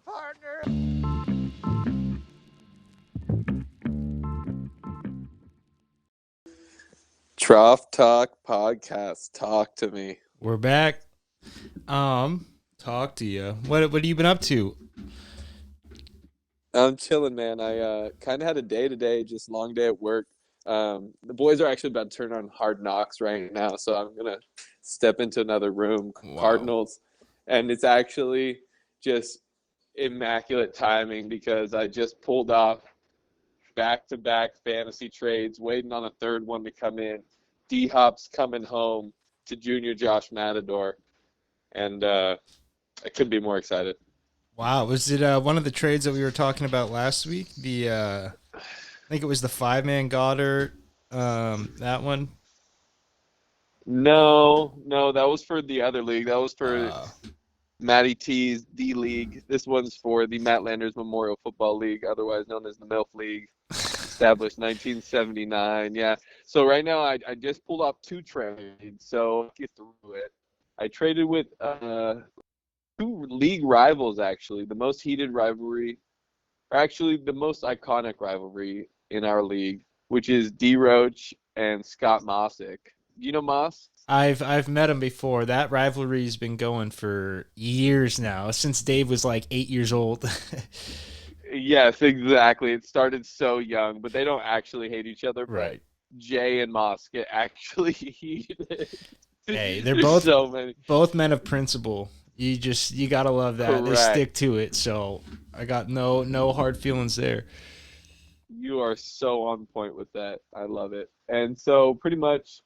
partner. Trough Talk Podcast. Talk to me. We're back. Talk to you. What have you been up to? I'm chilling, man. I kind of had a day today, just long day at work. The boys are actually about to turn on Hard Knocks right now, so I'm gonna step into another room, Wow. Cardinals, and it's actually just immaculate timing because I just pulled off back-to-back fantasy trades, waiting on a third one to come in. D-Hop's coming home to junior Josh Matador, and I couldn't be more excited. Wow. Was it one of the trades that we were talking about last week? I think it was the 5-man Goddard. That one. No, that was for the other league. That was for Uh, Matty T's D League. This one's for the Matt Landers Memorial Football League, otherwise known as the MILF League, established 1979. Yeah. So right now I just pulled off two trades, so I'll get through it. I traded with two league rivals, actually, the most heated rivalry, or actually the most iconic rivalry in our league, which is D Roach and Scott Mossick. You know Moss? I've met him before. That rivalry's been going for years now, since Dave was like 8 years old. Yes, exactly. It started so young, but they don't actually hate each other. But Right. Jay and Moss get actually heated. Hey, they're There's both so many. both men of principle. You gotta love that. They Correct. stick to it. So I got no hard feelings there. You are so on point with that. I love it. And so pretty much,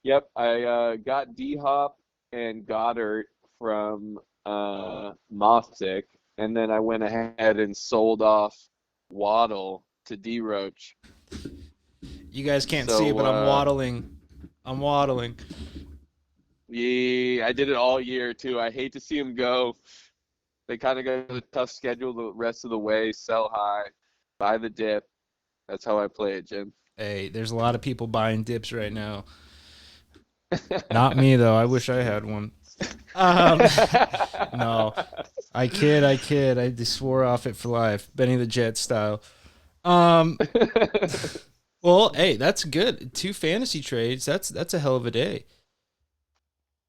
yep, I got D Hop and Goddard from Mossick, and then I went ahead and sold off Waddle to D Roach. You guys can't see it, So but I'm waddling. I'm waddling. yeah, I did it all year too. I hate to see them go. They kind of got a tough schedule the rest of the way. Sell high, buy the dip. That's how I play it, Jim. Hey, there's a lot of people buying dips right now. Not me though. I wish I had one. Um, no, I kid. I kid. I just swore off it for life, Benny the Jet style. Um, well, hey, that's good. Two fantasy trades. That's a hell of a day.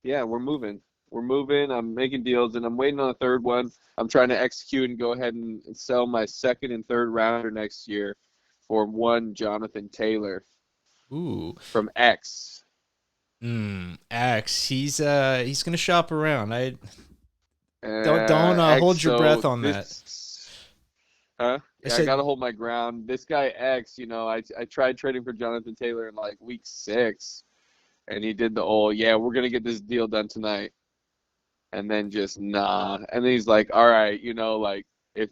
Yeah, we're moving. We're moving. I'm making deals, and I'm waiting on a third one. I'm trying to execute and go ahead and sell my second and third rounder next year for one Jonathan Taylor Ooh, from X. Axe. He's gonna shop around. I don't X. hold your breath So on that. this, huh? I Yeah, I said gotta hold my ground. This guy X, I tried trading for Jonathan Taylor in like week 6, and he did the old, yeah, we're gonna get this deal done tonight, and then just nah. And then he's like, all right, like if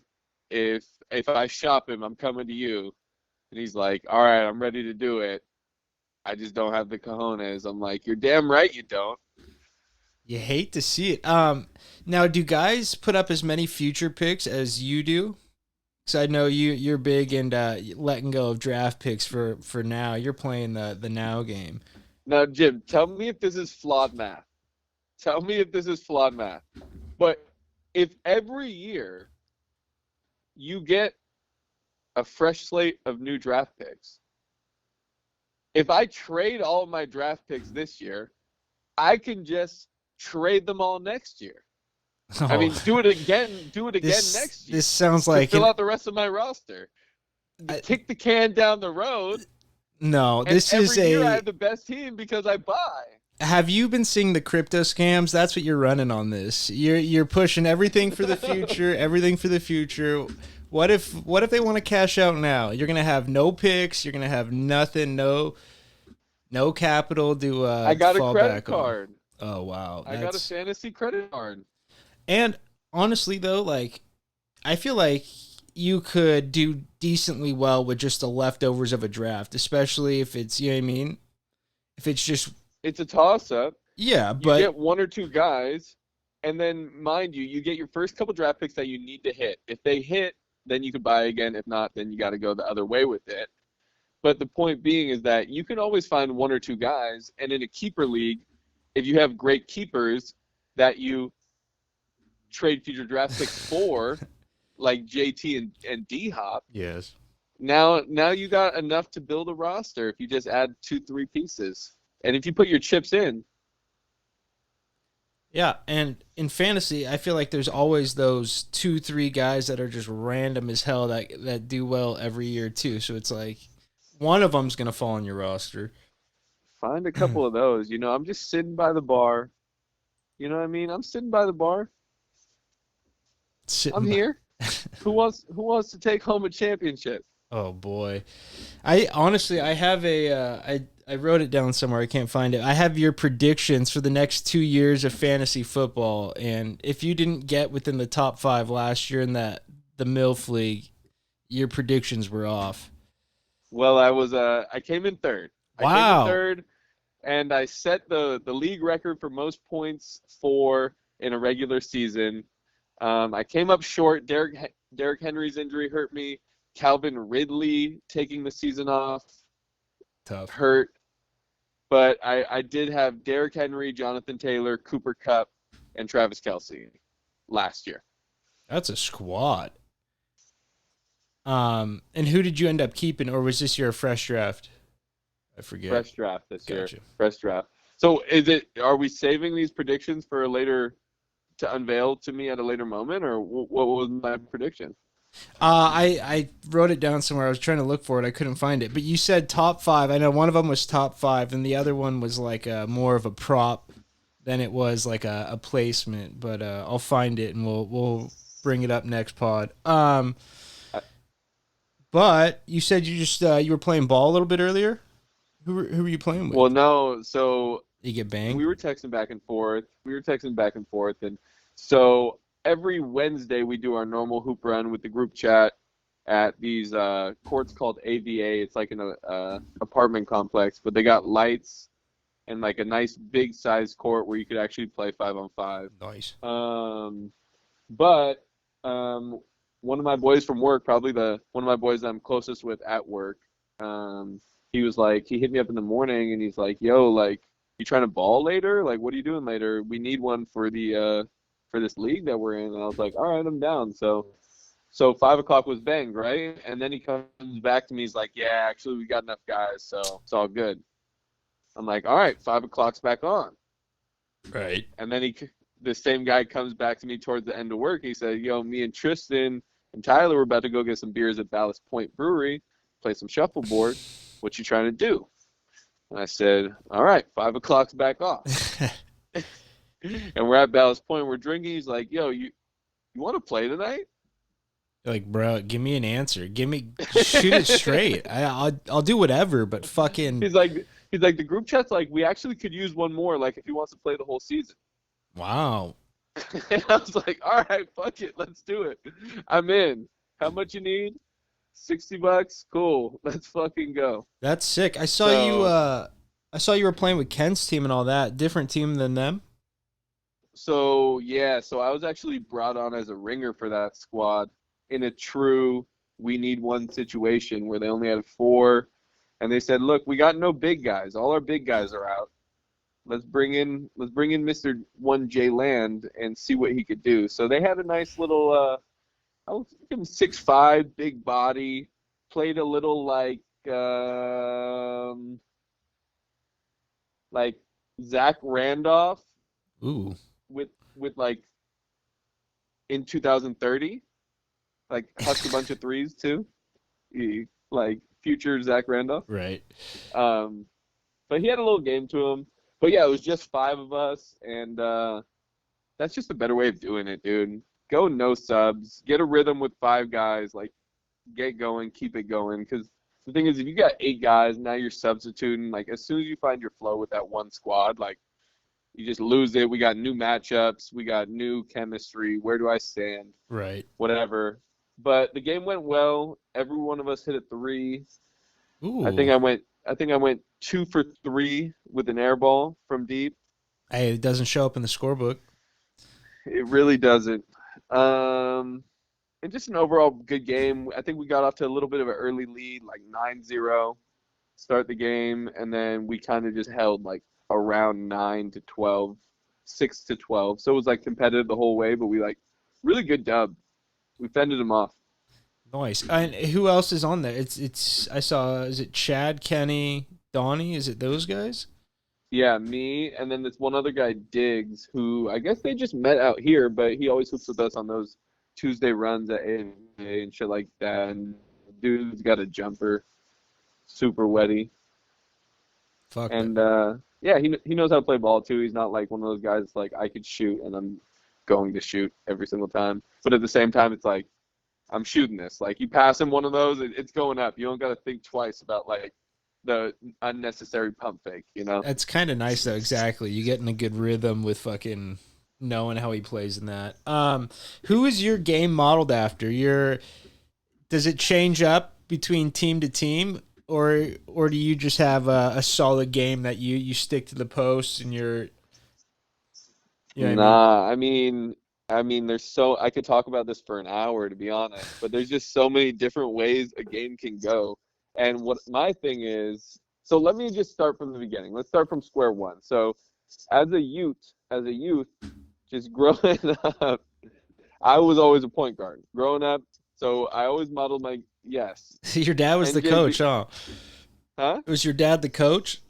if I shop him, I'm coming to you. And he's like, all right, I'm ready to do it. I just don't have the cojones. I'm like, you're damn right you don't. you hate to see it. Now do guys put up as many future picks as you do? Because I know you're big and letting go of draft picks for now. You're playing the now game. Now, Jim, tell me if this is flawed math. Tell me if this is flawed math. But if every year you get a fresh slate of new draft picks, if I trade all of my draft picks this year, I can just trade them all next year. I mean, Oh, do it again. Do it again this next year this sounds to like fill an out the rest of my roster. I, Kick the can down the road, no. and This is every year I a. have the best team because I buy. Have you been seeing the crypto scams? That's what you're running on this. You're pushing everything for the future, everything for the future. What if they want to cash out now? You're gonna have no picks. You're gonna have nothing. No capital to I got a fall credit back on. card. Oh wow, I got a that's fantasy credit card. and honestly though, like I feel like you could do decently well with just the leftovers of a draft, especially if it's you know what I mean. If it's just It's a toss up. yeah, You but get one or two guys, and then mind you, you get your first couple draft picks that you need to hit. If they hit, then you can buy again. If not, then you got to go the other way with it. But the point being is that you can always find one or two guys, and in a keeper league, if you have great keepers that you trade future draft picks for, like JT and D Hop. Yes. Now you got enough to build a roster if you just add 2-3 pieces, and if you put your chips in. Yeah, and in fantasy, I feel like there's always those 2, 3 guys that are just random as hell that do well every year too. So it's like one of them's gonna fall on your roster. Find a couple of those. I'm just sitting by the bar. You know what I mean? I'm sitting by the bar. I'm Sitting by. here. Who wants to take home a championship? Oh boy, I honestly I have I wrote it down somewhere. I can't find it. I have your predictions for the next 2 years of fantasy football, and if you didn't get within the top 5 last year in the MILF league, your predictions were off. Well, I came in third. I came in Wow. third, and I set the league record for most points for in a regular season. I came up short. Derrick Henry's injury hurt me. Calvin Ridley taking the season off Tough. hurt. But I did have Derrick Henry, Jonathan Taylor, Cooper Kupp, and Travis Kelce last year. That's a squad. And who did you end up keeping, or was this your fresh draft? I forget. Fresh draft this year. Gotcha. Fresh draft. So are we saving these predictions for a later to unveil to me at a later moment, or what was my prediction? I wrote it down somewhere. I was trying to look for it. I couldn't find it. But you said top 5. I know one of them was top 5, and the other one was like more of a prop than it was like a placement. But I'll find it and we'll bring it up next pod. But you said you just you were playing ball a little bit earlier. Who were you playing with? Well, no. So You get banged. we were texting back and forth. And so every Wednesday we do our normal hoop run with the group chat at these courts called AVA. It's like an apartment complex, but they got lights and like a nice big size court where you could actually play 5-on-5. Nice. But one of my boys from work, probably one of my boys that I'm closest with at work, he hit me up in the morning and he's like, "Yo, like, you trying to ball later? Like, what are you doing later? We need one for this league that we're in." And I was like, "All right, I'm down." So 5 o'clock was banged, right? And then he comes back to me. He's like, "Yeah, actually, we got enough guys, so it's all good." I'm like, "All right, 5 o'clock's back on." Right. And then the same guy comes back to me towards the end of work. He said, "Yo, me and Tristan and Tyler were about to go get some beers at Ballast Point Brewery, play some shuffleboard. What you trying to do?" And I said, "All right, 5 o'clock's back off." And we're at Ballast Point. We're drinking. He's like, "Yo, you want to play tonight?" Like, bro, give me an answer. Shoot it straight. I'll do whatever, but fucking. He's like, the group chat's like, "We actually could use one more. Like, if he wants to play the whole season." Wow. And I was like, "All right, fuck it, let's do it. I'm in. How much you need? $60. Cool. Let's fucking go." That's sick. I saw you. I saw you were playing with Ken's team and all that. Different team than them. So I was actually brought on as a ringer for that squad in a true we need one situation where they only had 4, and they said, "Look, we got no big guys. All our big guys are out. Let's bring in Mr. 1J Land and see what he could do." So they had a nice little I was thinking 6'5", big body, played a little like Zach Randolph Ooh. with like in 2030, like hucked a bunch of threes too, like future Zach Randolph. Right. But he had a little game to him. But yeah, it was just 5 of us, and that's just a better way of doing it, dude. Go no subs, get a rhythm with 5 guys, like get going, keep it going. Because the thing is, if you got 8 guys, now you're substituting. Like as soon as you find your flow with that one squad, like you just lose it. We got new matchups, we got new chemistry. Where do I stand? Right. Whatever. But the game went well. Every one of us hit a 3. Ooh. I think I went 2 for 3 with an air ball from deep. Hey, it doesn't show up in the scorebook. It really doesn't. And just an overall good game. I think we got off to a little bit of an early lead, like 9-0, start the game, and then we kind of just held like around 9-12, 6-12. So it was like competitive the whole way, but we like really good dub. We fended them off. Nice. And who else is on there? It's I saw, is it Chad, Kenny, Donnie? Is it those guys? Yeah, me, and then this one other guy, Diggs, who I guess they just met out here, but he always hoops with us on those Tuesday runs at A and shit like that. And dude's got a jumper, super wetty, Fuck that. and yeah, he knows how to play ball too. He's not like one of those guys that's like I could shoot and I'm going to shoot every single time, but at the same time, it's like I'm shooting this. Like you pass him one of those, it's going up. You don't got to think twice about like the unnecessary pump fake, you know? That's kind of nice though. Exactly. You get in a good rhythm with fucking knowing how he plays in that. Who is your game modeled after? Does it change up between team to team, or do you just have a solid game that you stick to the post and you know what I mean? Nah, I mean, there's so I could talk about this for an hour to be honest, but there's just so many different ways a game can go. And what my thing is, so let me just start from the beginning. Let's start from square one. So, as a youth, just growing up, I was always a point guard. Growing up, so I always modeled my yes. Your dad was the NJB, coach, huh? huh? Was your dad the coach?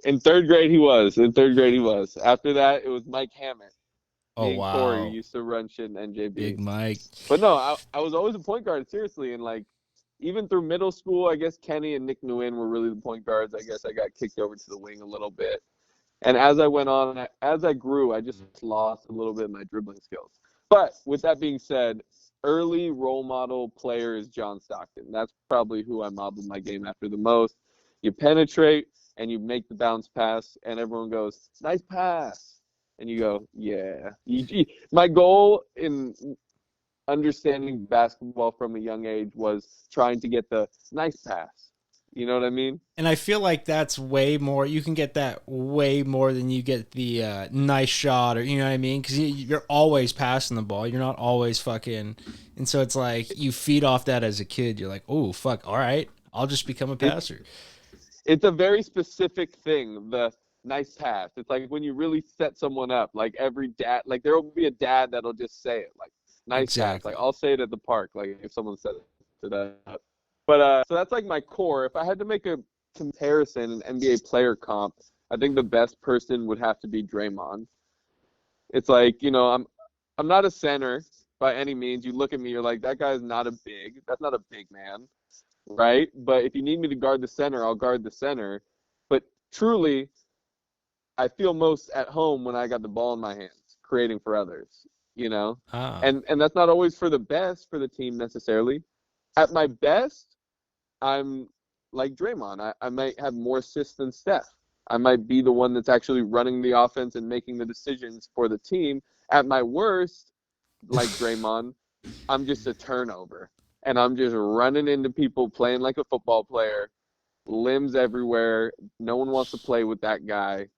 In third grade, he was. In third grade, he was. After that, it was Mike Hammett. Oh Me and Corey wow, used to run shit in Big NJB. Mike. But no, I was always a point guard, seriously. And like, even through middle school, I guess Kenny and Nick Nguyen were really the point guards. I guess I got kicked over to the wing a little bit. And as I went on, as I grew, I just lost a little bit of my dribbling skills. But with that being said, early role model player is John Stockton. That's probably who I modeled my game after the most. You penetrate and you make the bounce pass, and everyone goes, "Nice pass," and you go, "Yeah." My goal in understanding basketball from a young age was trying to get the nice pass. You know what I mean? And I feel like that's way more. You can get that way more than you get the nice shot, or you know what I mean? Because you're always passing the ball. You're not always fucking. And so it's like you feed off that as a kid. You're like, oh fuck, all right, I'll just become a It, passer. it's a very specific thing. The nice pass. It's like when you really set someone up. Like every dad, like there will be a dad that'll just say it, like nice pass. Like Exactly. I'll say it at the park, like if someone said it up. But so that's like my core. If I had to make a comparison, an NBA player comp, I think the best person would have to be Draymond. It's like, I'm not a center by any means. You look at me, you're like, that guy's not a big. That's not a big man, right? But if you need me to guard the center, I'll guard the center. But truly, I feel most at home when I got the ball in my hands, creating for others, you know? Ah, And that's not always for the best for the team necessarily. At my best, I'm like Draymond. I might have more assists than Steph. I might be the one that's actually running the offense and making the decisions for the team. At my worst, like Draymond, I'm just a turnover. And I'm just running into people playing like a football player, limbs everywhere. No one wants to play with that guy.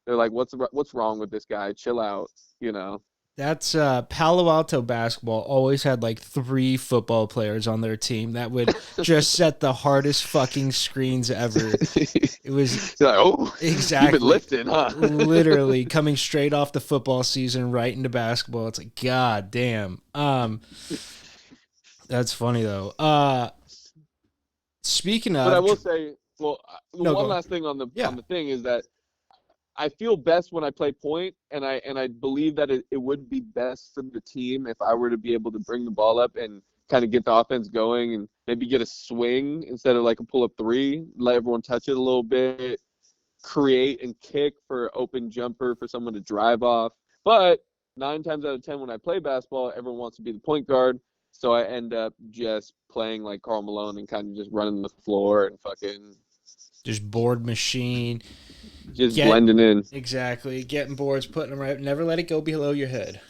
They're like, what's wrong with this guy? Chill out, you know. that's Palo Alto basketball always had like three football players on their team that would just set the hardest fucking screens ever. It was You're like, oh, you've been exactly lifting, huh? literally coming straight off the football season right into basketball. It's like, god damn. That's funny though. Speaking But I of, will say, well, the no, one go. last thing on the Yeah. thing is that I feel best when I play point, and I believe that it would be best for the team if I were to be able to bring the ball up and kind of get the offense going and maybe get a swing instead of like a pull-up three, let everyone touch it a little bit, create and kick for open jumper for someone to drive off. But 9 times out of 10 when I play basketball, everyone wants to be the point guard. So I end up just playing like Karl Malone and kind of just running the floor and fucking Just board machine. just Get blending in. exactly getting boards, putting them right. Never let it go below your head.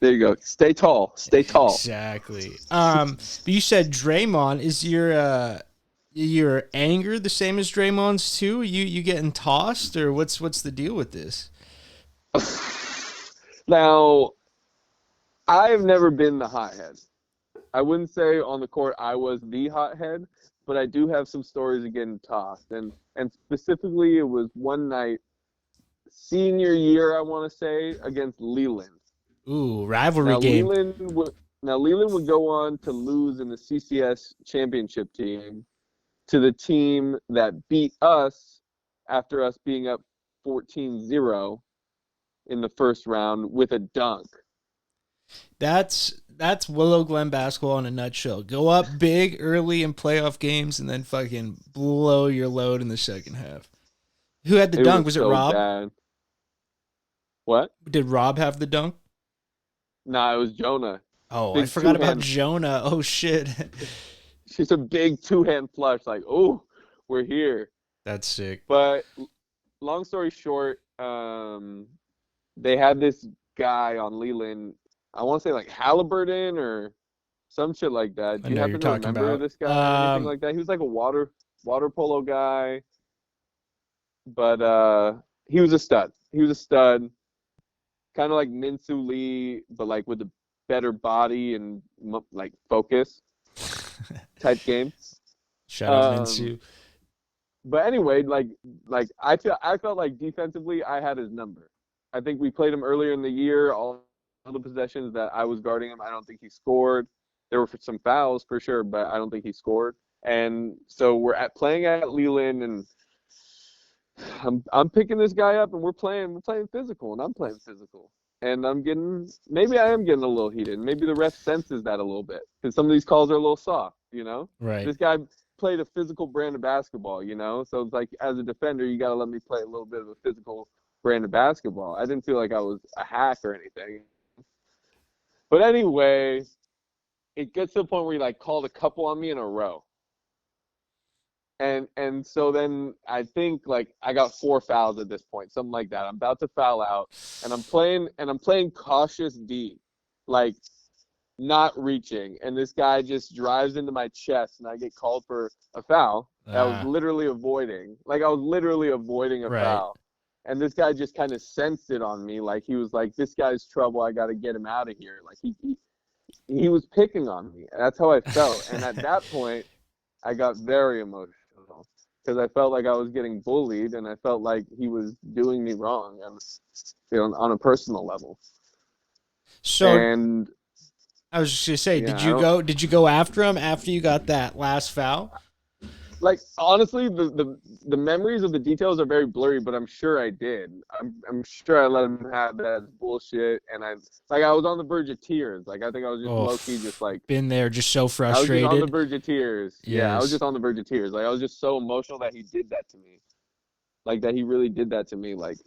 There you go. Stay tall. Stay tall. Exactly. But you said Draymond is your anger the same as Draymond's too? You getting tossed, or what's the deal with this? Now, I've never been the hothead. I wouldn't say on the court I was the hothead, but I do have some stories of getting tossed. And specifically, it was one night, senior year, I want to say, against Leland. Ooh, rivalry Now game. Leland would go on to lose in the CCS championship team to the team that beat us after us being up 14-0 in the first round with a dunk. That's Willow Glen basketball in a nutshell. Go up big early in playoff games and then fucking blow your load in the second half. Who had the It dunk? was Was it so Rob? bad. What? Did Rob have the dunk? Nah, it was Jonah. Oh, I Big forgot two about hand. Jonah. Oh shit. She's a big two-hand flush. Like, oh, we're here. That's sick. But long story short, they had this guy on Leland. I want to say like Halliburton or some shit like that. I Do you know you're happen to talking remember about. this guy or anything like that? He was like a water polo guy, but he was a stud. He was a stud, kind of like Minsu Lee, but like with a better body and like focus type game. Shout out Um, Minsu. but anyway, like I felt like defensively I had his number. I think we played him earlier in the year. All the possessions that I was guarding him, I don't think he scored. There were some fouls for sure, but I don't think he scored. And so we're playing at Leland, and I'm picking this guy up, and we're playing physical, and I'm playing physical, and maybe I am getting a little heated. Maybe the ref senses that a little bit because some of these calls are a little soft, you know. Right. This guy played a physical brand of basketball, you know, so it's like as a defender, you got to let me play a little bit of a physical brand of basketball. I didn't feel like I was a hack or anything, but anyway, it gets to the point where he like called a couple on me in a row. And so then I think like I got 4 fouls at this point, something like that. I'm about to foul out, and I'm playing cautious D, like not reaching, and this guy just drives into my chest, and I get called for a foul. I was Ah, literally avoiding, like I was literally avoiding a right. foul, and this guy just kind of sensed it on me, like he was like, this guy's trouble. I got to get him out of here. Like he was picking on me. That's how I felt, and at that point, I got very emotional because I felt like I was getting bullied, and I felt like he was doing me wrong, and on a personal level. So And I was just gonna say, yeah, I don't did you go after him after you got that last foul? like honestly the memories of the details are very blurry, but I'm sure I did. I'm sure I let him have that bullshit, and I was on the verge of tears. Like I think I was just Oh, low key, just like been there, just so I was just on the frustrated. verge of tears. Yeah, I was Yes. just on the verge of tears. Like I was just so emotional that he did that to me. Like that he really did that to me. Like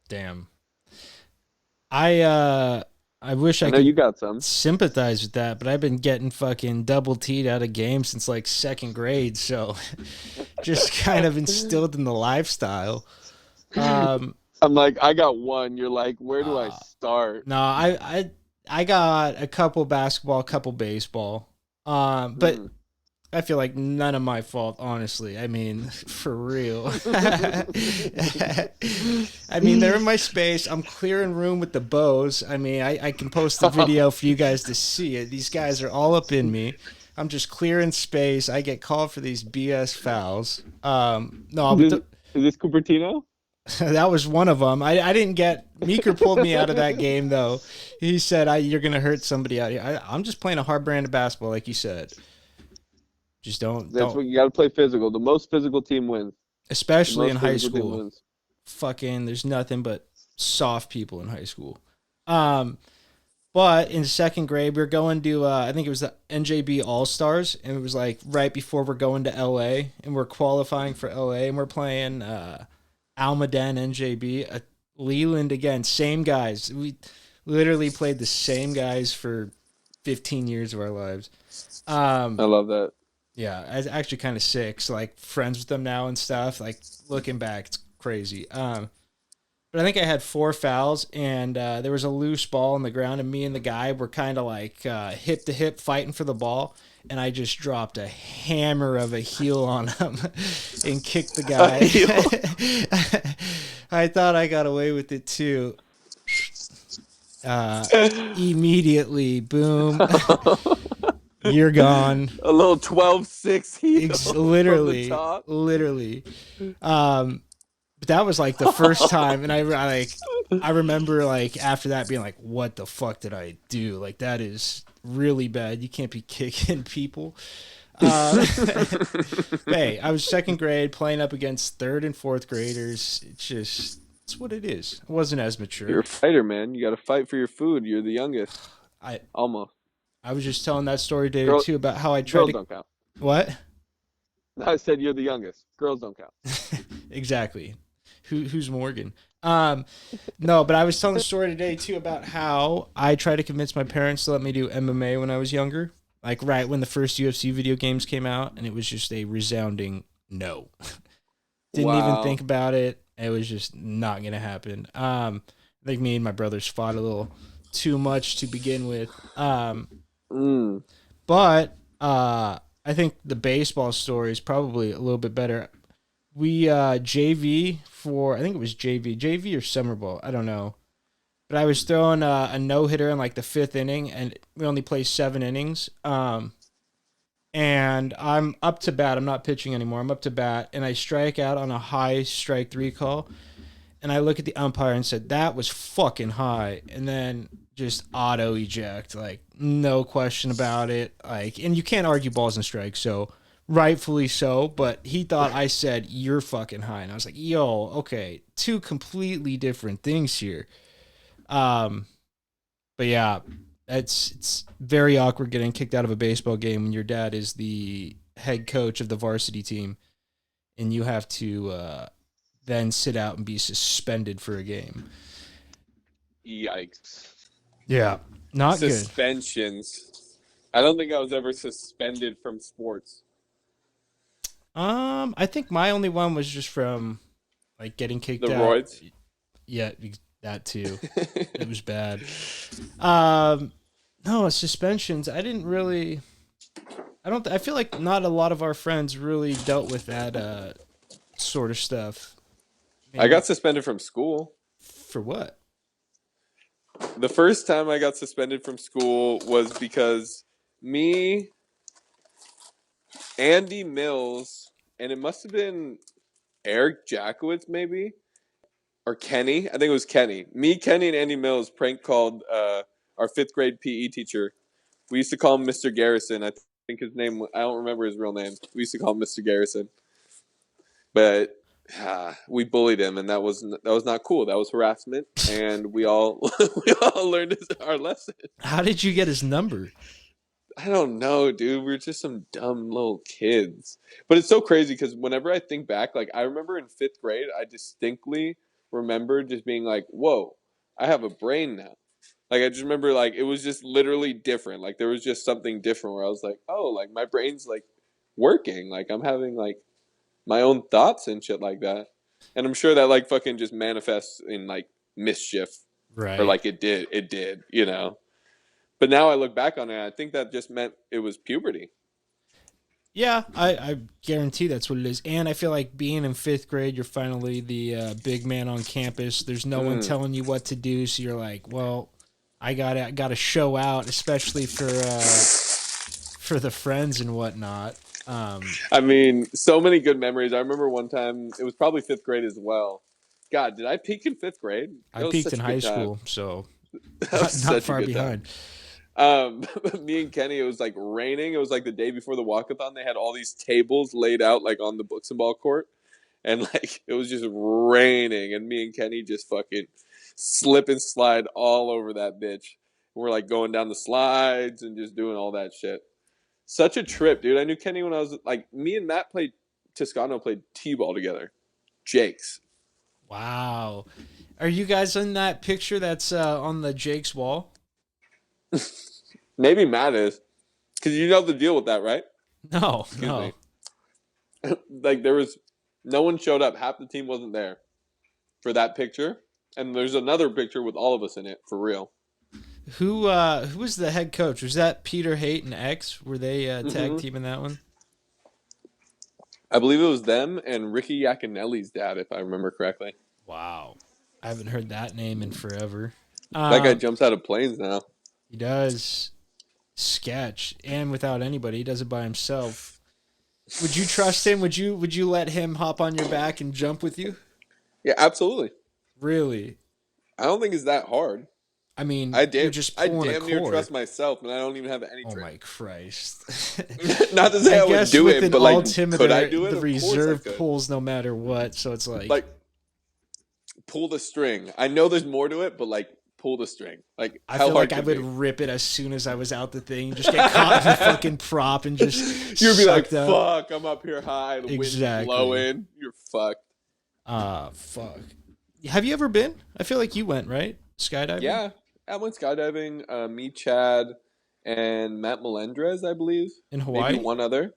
Damn. I wish I I know you could got some. sympathize with that, but I've been getting fucking double teed out of games since like second grade, so just kind of instilled in the lifestyle. Um, I'm like, I got one. You're like, where do I uh, start? no, I got a couple basketball, a couple baseball. But Hmm. I feel like none of my fault, honestly. I mean, for real. I mean, they're in my space. I'm clearing room with the bows. I mean, I can post the video for you guys to see it. These guys are all up in me. I'm just clearing space. I get called for these BS fouls. No, Is but this, is this Cupertino? that was one of them. I didn't get. Meeker pulled me out of that game though. He said, "You're gonna hurt somebody out here." I'm just playing a hard brand of basketball, like you said. Just That's don't. what you got to play physical. The most physical team wins. The Especially in most high physical team school. wins. Fucking, there's nothing but soft people in high school. Um, but in second grade, we were going to I think it was the NJB All Stars, and it was like right before we're going to LA, and we're qualifying for LA, and we're playing Almaden NJB, Leland again, same guys. We literally played the same guys for 15 years of our lives. I Um, love that. yeah, I was actually kind of sick. So like friends with them now and stuff. Like looking back, it's crazy. But I think I had 4 fouls, and there was a loose ball on the ground, and me and the guy were kind of like hip to hip fighting for the ball, and I just dropped a hammer of a heel on him and kicked the guy. I thought I got away with it too. Uh, Immediately, boom, you're gone. A little 12-6 heel from the Literally, top. literally. But that was like the first time, and I like I remember like after that being like, what the fuck did I do? Like that is really bad. You can't be kicking people. Uh, hey, I was second grade playing up against third and fourth graders. It's what it is. I wasn't as You're mature. a fighter, man. You got to fight for your food. You're the youngest, I almost. I was just telling that story today Girl, too about how I tried girls to don't count. what? I said you're the youngest. Girls don't count. Exactly. Who's Morgan? Um, no, but I was telling the story today too about how I tried to convince my parents to let me do MMA when I was younger. Like right when the first UFC video games came out, and it was just a resounding no. Didn't even think Wow. about it. It was just not gonna happen. I think me and my brothers fought a little too much to begin with. Mm. But I think the baseball story is probably a little bit better. We JV for I think it was JV or summer ball. I don't know. But I was throwing a no hitter in like the fifth inning, and we only play 7 innings. And I'm up to bat. I'm not pitching anymore. I'm up to bat, and I strike out on a high strike three call. And I look at the umpire and said that was fucking high, and then just auto eject, like no question about it. Like, and you can't argue balls and strikes, so rightfully so. But he thought I said you're fucking high, and I was like, yo, okay, two completely different things here. Um, but yeah, it's very awkward getting kicked out of a baseball game when your dad is the head coach of the varsity team, and you have to then sit out and be suspended for a game. Yikes. Yeah, not good. Suspensions. I don't think I was ever suspended from sports. I think my only one was just from like getting The kicked out. roids. Yeah, that too. It was bad. Um, no suspensions. I didn't really. I don't. I feel like not a lot of our friends really dealt with that sort of stuff. I Maybe got suspended from school. for what? The first time I got suspended from school was because me, Andy Mills, and it must have been Eric Jackowitz, maybe, or Kenny. I think it was Kenny. Me, Kenny, and Andy Mills prank called our fifth grade PE teacher. We used to call him Mr. Garrison. I think his name, I don't remember his real name. We used to call him Mr. Garrison. But we bullied him, and that was not cool. That was harassment, and we all we all learned our lesson. How did you get his number? I don't know, dude. We are just some dumb little kids. But it's so crazy because whenever I think back, like I remember in fifth grade, I distinctly remember just being like, "Whoa, I have a brain now." Like I just remember, like it was just literally different. Like there was just something different where I was like, "Oh, like my brain's like working. Like I'm having like my own thoughts and shit like that." And I'm sure that like fucking just manifests in like mischief, or Right. like it did. But now I look back on it, I think that just meant it was puberty. Yeah, I guarantee that's what it is. And I feel like being in fifth grade, you're finally the big man on campus. There's no one Mm. telling you what to do, so you're like, well, I gotta show out, especially for the friends and whatnot. I mean, so many good memories. I remember one time, it was probably fifth grade as well. God, did I peak in fifth grade? I That was peaked in such a high good time. school, so That was not such a far good time. behind. Um, Me and Kenny, it was like raining. It was like the day before the walkathon. They had all these tables laid out like on the books and ball court, and like it was just raining, and me and Kenny just fucking slip and slide all over that bitch. We're like going down the slides and just doing all that shit. Such a trip, dude. I knew Kenny when I was like me and Matt played Toscano played T-ball together. Jake's. Wow, are you guys in that picture that's on the Jake's wall? Maybe Matt is. Because you know the deal with that, right? No, Excuse me. no. Like there was no one showed up. Half the team wasn't there for that picture. And there's another picture with all of us in it for real. Who was the head coach? Was that Peter Haight and X? Were they tag Hmm. team in that one? I believe it was them and Ricky Yaconelli's dad, if I remember correctly. Wow. I haven't heard that name in forever. That guy Um, jumps out of planes now. he does sketch and without anybody. He does it by himself. Would you trust him? Would you let him hop on your back and jump with you? Yeah, absolutely. Really? I don't think it's that hard. I mean, you're just I pulling a damn near cord. trust myself, and I don't even have any Oh training. my Christ. Not to say I would guess do with it, an but like, could I altimeter, do it? the Of course I reserve could. pulls no matter what. So it's like, Like, pull the string. I know there's more to it, but like, pull the string. Like, I how feel hard like I could would it be? rip it as soon as I was out the thing. Just get caught in the fucking prop and just You'd be like, sucked up. fuck, I'm up here high, the wind's Exactly. blowing. You're fucked. Fuck. Have you ever been? I feel like you went, right? Skydiving? Yeah, I went skydiving. Me, Chad, and Matt Melendrez, I believe. In Hawaii? Maybe one other.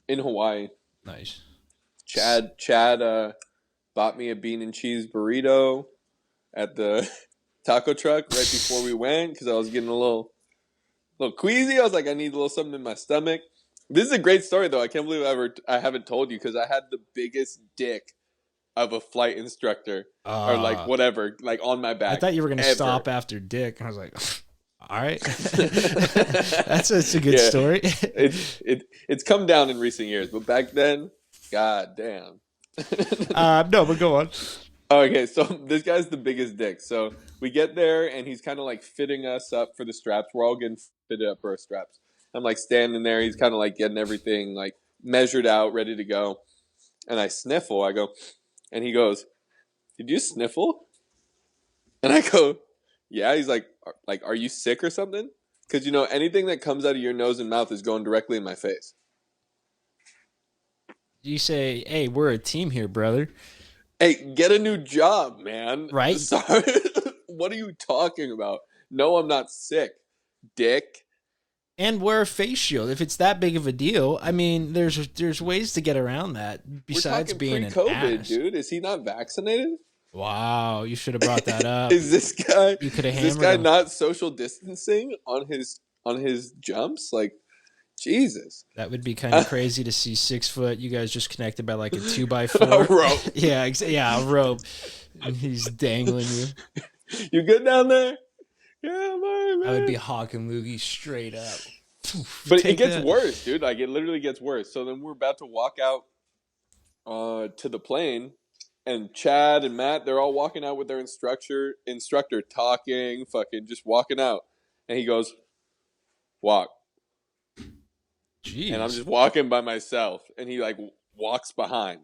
In Hawaii. Nice. Chad bought me a bean and cheese burrito at the taco truck right before we went because I was getting a little queasy. I was like, I need a little something in my stomach. This is a great story though. I can't believe I haven't told you because I had the biggest dick of a flight instructor or like whatever, like on my back. I thought you were gonna stop after dick. I was like, all right, that's a good story. It's come down in recent years, but back then, god damn. No, but go on. Okay, so this guy's the biggest dick. So we get there, and he's kind of like fitting us up for the straps. We're all getting fitted up for our straps. I'm like standing there. He's kind of like getting everything like measured out, ready to go. And I sniffle. I go, and he goes, "Did you sniffle?" And I go, "Yeah." He's like, are you sick or something? Because, you know, anything that comes out of your nose and mouth is going directly in my face. You say, hey, we're a team here, brother. Hey, get a new job, man. Right? Sorry. What are you talking about? No, I'm not sick, dick. And wear a face shield. If it's that big of a deal, I mean, there's ways to get around that besides being pre-COVID, an ass. dude. Is he not vaccinated? Wow, you should have brought that up. Is this guy? You could have hammered. Is this guy not social distancing on his jumps? Like, Jesus. That would be kind of crazy to see 6 foot. You guys just connected by like a 2x4. A rope. yeah, a rope. And he's dangling you. You good down there? Yeah, I'm all right, man. I would be hawking loogies straight up. But it gets worse, dude. Like, it literally gets worse. So then we're about to walk out to the plane, and Chad and Matt, they're all walking out with their instructor talking, fucking just walking out. And he goes, walk. Jeez. And I'm just walking by myself, and he like walks behind.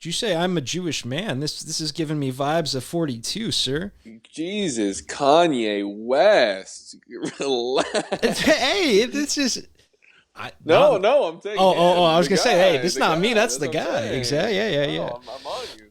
Did you say I'm a Jewish man? This is giving me vibes of 42, sir. Jesus, Kanye West. Relax. Hey, this is... No, I'm saying. Oh! I was gonna say, hey, this is not guy. me. That's the guy. Exactly. Yeah. I'm on you.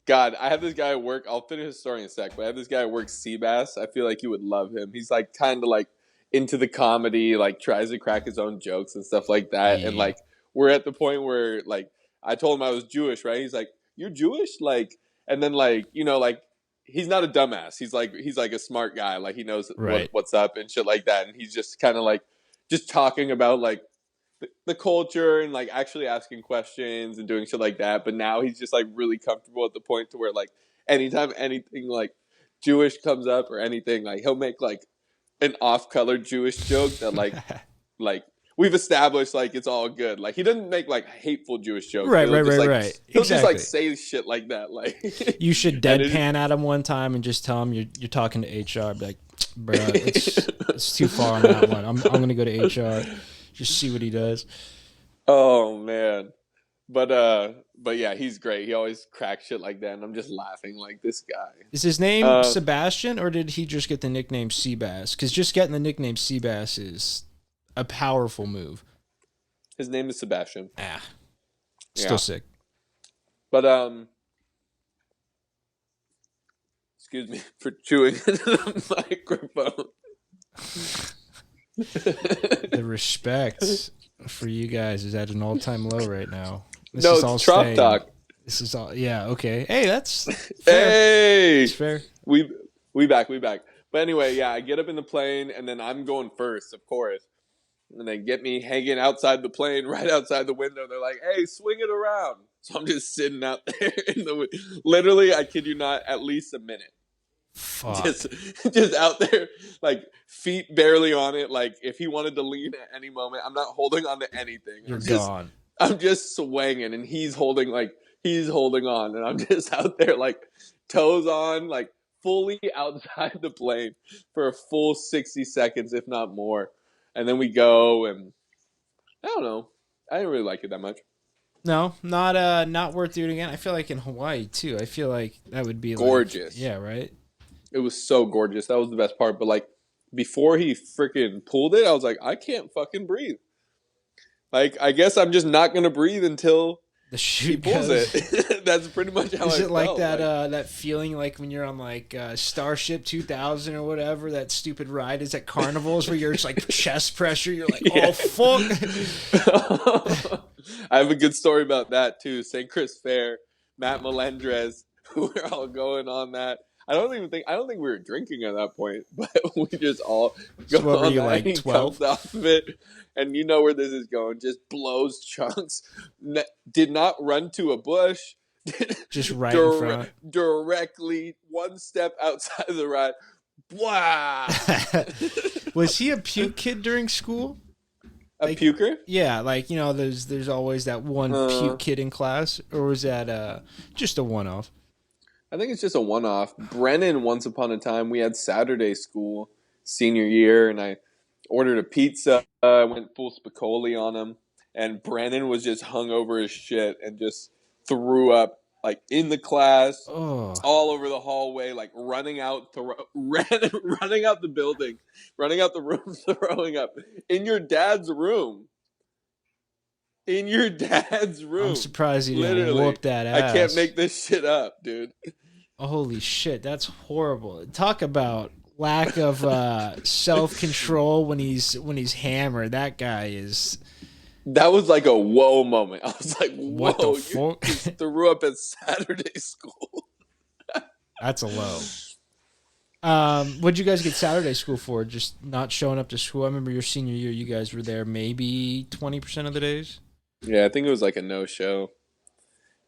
God, I have this guy at work. I'll finish his story in a sec, but I have this guy at work, Seabass. I feel like you would love him. He's like kind of like into the comedy, like tries to crack his own jokes and stuff like that. Yeah. And like we're at the point where like I told him I was Jewish, right? He's like, "You're Jewish?" Like, and then like, you know, like he's not a dumbass. He's like a smart guy. Like he knows what's up and shit like that. And he's just kind of like just talking about like the culture and like actually asking questions and doing shit like that. But now he's just like really comfortable at the point to where like anytime anything like Jewish comes up or anything, like he'll make like an off-color Jewish joke that like we've established like it's all good. Like he doesn't make like hateful Jewish jokes. Right. He'll just like say shit like that. Like you should deadpan at him one time and just tell him you're talking to HR. Be like, bro, it's too far on that one. I'm gonna go to HR. Just see what he does. Oh man. But yeah, he's great. He always cracks shit like that, and I'm just laughing like this guy. Is his name Sebastian, or did he just get the nickname Seabass? Because just getting the nickname Seabass is a powerful move. His name is Sebastian. Still sick. But excuse me for chewing into the microphone. The respect for you guys is at an all-time low right now. This no, is it's all Trough talk. This is all, yeah, okay. Hey, that's fair. Hey, it's fair. We back. But anyway, yeah, I get up in the plane, and then I'm going first, of course. And they get me hanging outside the plane, right outside the window. They're like, "Hey, swing it around." So I'm just sitting out there in the literally, I kid you not, at least a minute. Fuck. Just out there, like feet barely on it. Like if he wanted to lean at any moment, I'm not holding on to anything. You're gone. I'm just swinging, and he's holding on, and I'm just out there like toes on, like fully outside the plane for a full 60 seconds, if not more. And then we go, and I don't know. I didn't really like it that much. No, not worth doing again. I feel like in Hawaii too. I feel like that would be like, Gorgeous. yeah, right. It was so gorgeous. That was the best part. But like before he freaking pulled it, I was like, I can't fucking breathe. Like, I guess I'm just not gonna breathe until The he shoot pulls goes. it. That's pretty much how Is I it like felt. that that feeling like when you're on like Starship 2000 or whatever, that stupid ride is at carnivals where you're just like chest pressure, you're like, Yeah. oh fuck. I have a good story about that too. St. Chris Fair, Matt Melendrez, we're all going on that. I don't think we were drinking at that point, but we just all go So what were on you, that. like And he 12? comes off of it, and you know where this is going. Just blows chunks. Did not run to a bush. Just right in front. Directly one step outside of the ride. Wow. Was he a puke kid during school? A Like, puker? yeah, like you know, there's always that one puke kid in class, or was that just a one off? I think it's just a one-off. Brennan, once upon a time, we had Saturday school senior year, and I ordered a pizza. I went full Spicoli on him, and Brennan was just hung over his shit and just threw up like in the class, Oh, all over the hallway, like running out, running out the building, running out the room, throwing up in your dad's room. In your dad's room. I'm surprised he didn't Literally. whoop that ass. I can't make this shit up, dude. Holy shit, that's horrible. Talk about lack of self control when he's hammered. That guy is. That was like a whoa moment. I was like, whoa, What the you fuck? just threw up at Saturday school. That's a low. What'd you guys get Saturday school for? Just not showing up to school? I remember your senior year, you guys were there maybe 20% of the days. Yeah, I think it was like a no-show.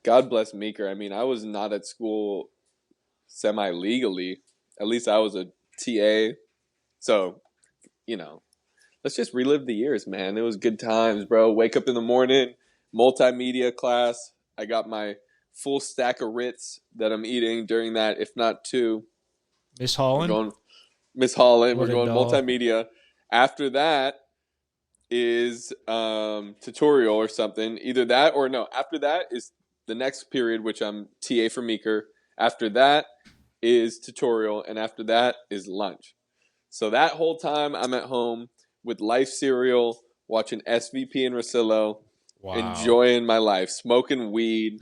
God bless Meeker. I mean, I was not at school semi-legally. At least I was a TA. So, you know, let's just relive the years, man. It was good times, bro. Wake up in the morning, multimedia class. I got my full stack of Ritz that I'm eating during that, if not two. Miss We're Holland? going Miss Holland. What We're a going doll. multimedia. After that is tutorial or something. Either that or no. After that is the next period, which I'm TA for Meeker. After that is tutorial, and after that is lunch. So that whole time I'm at home with Life cereal, watching SVP and Rosillo, Wow. enjoying my life, smoking weed,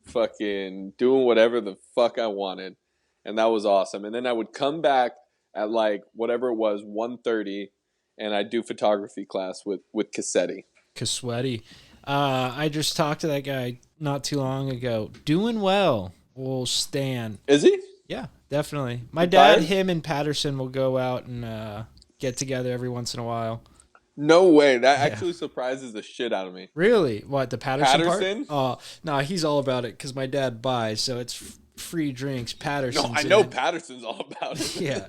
fucking doing whatever the fuck I wanted. And that was awesome. And then I would come back at like whatever it was, 1:30, and I'd do photography class with Cassetti. Caswetti. I just talked to that guy not too long ago. Doing well. Will Stan. Is he? Yeah, definitely. My Retired? dad, him, and Patterson will go out and get together every once in a while. No way. That Yeah. actually surprises the shit out of me. Really? What, the Patterson? part? Oh, no, he's all about it because my dad buys, so it's free drinks. Patterson's No, I know in. Patterson's all about it. Yeah.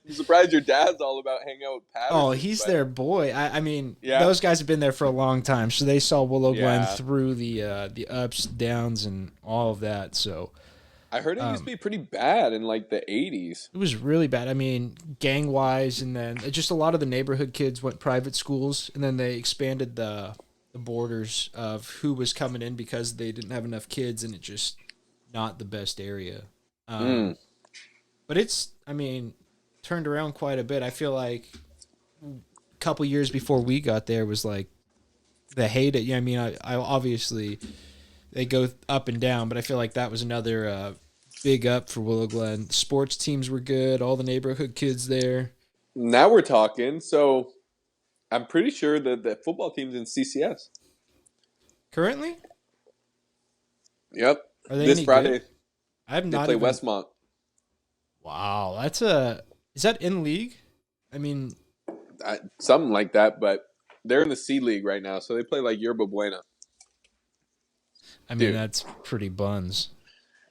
I'm surprised your dad's all about hanging out with Patterson. Oh, he's their boy. I mean, Yeah. those guys have been there for a long time, so they saw Willow Glen Yeah. through the ups, downs, and all of that. So I heard it used to be pretty bad in like the 80s. it was really bad. I mean, gang wise, and then just a lot of the neighborhood kids went private schools, and then they expanded the borders of who was coming in because they didn't have enough kids, and it just not the best area. But it's, I mean, turned around quite a bit. I feel like a couple years before we got there was like the heyday. Yeah, I mean, I obviously they go up and down, but I feel like that was another big up for Willow Glen. The sports teams were good. All the neighborhood kids there. Now we're talking. So I'm pretty sure that the football team's in CCS. Currently, Yep. are they This any Friday good? I'm they not play even. Westmont. Wow, is that in league? I mean, Something like that, but they're in the C League right now, so they play like Yerba Buena. Dude. that's pretty buns.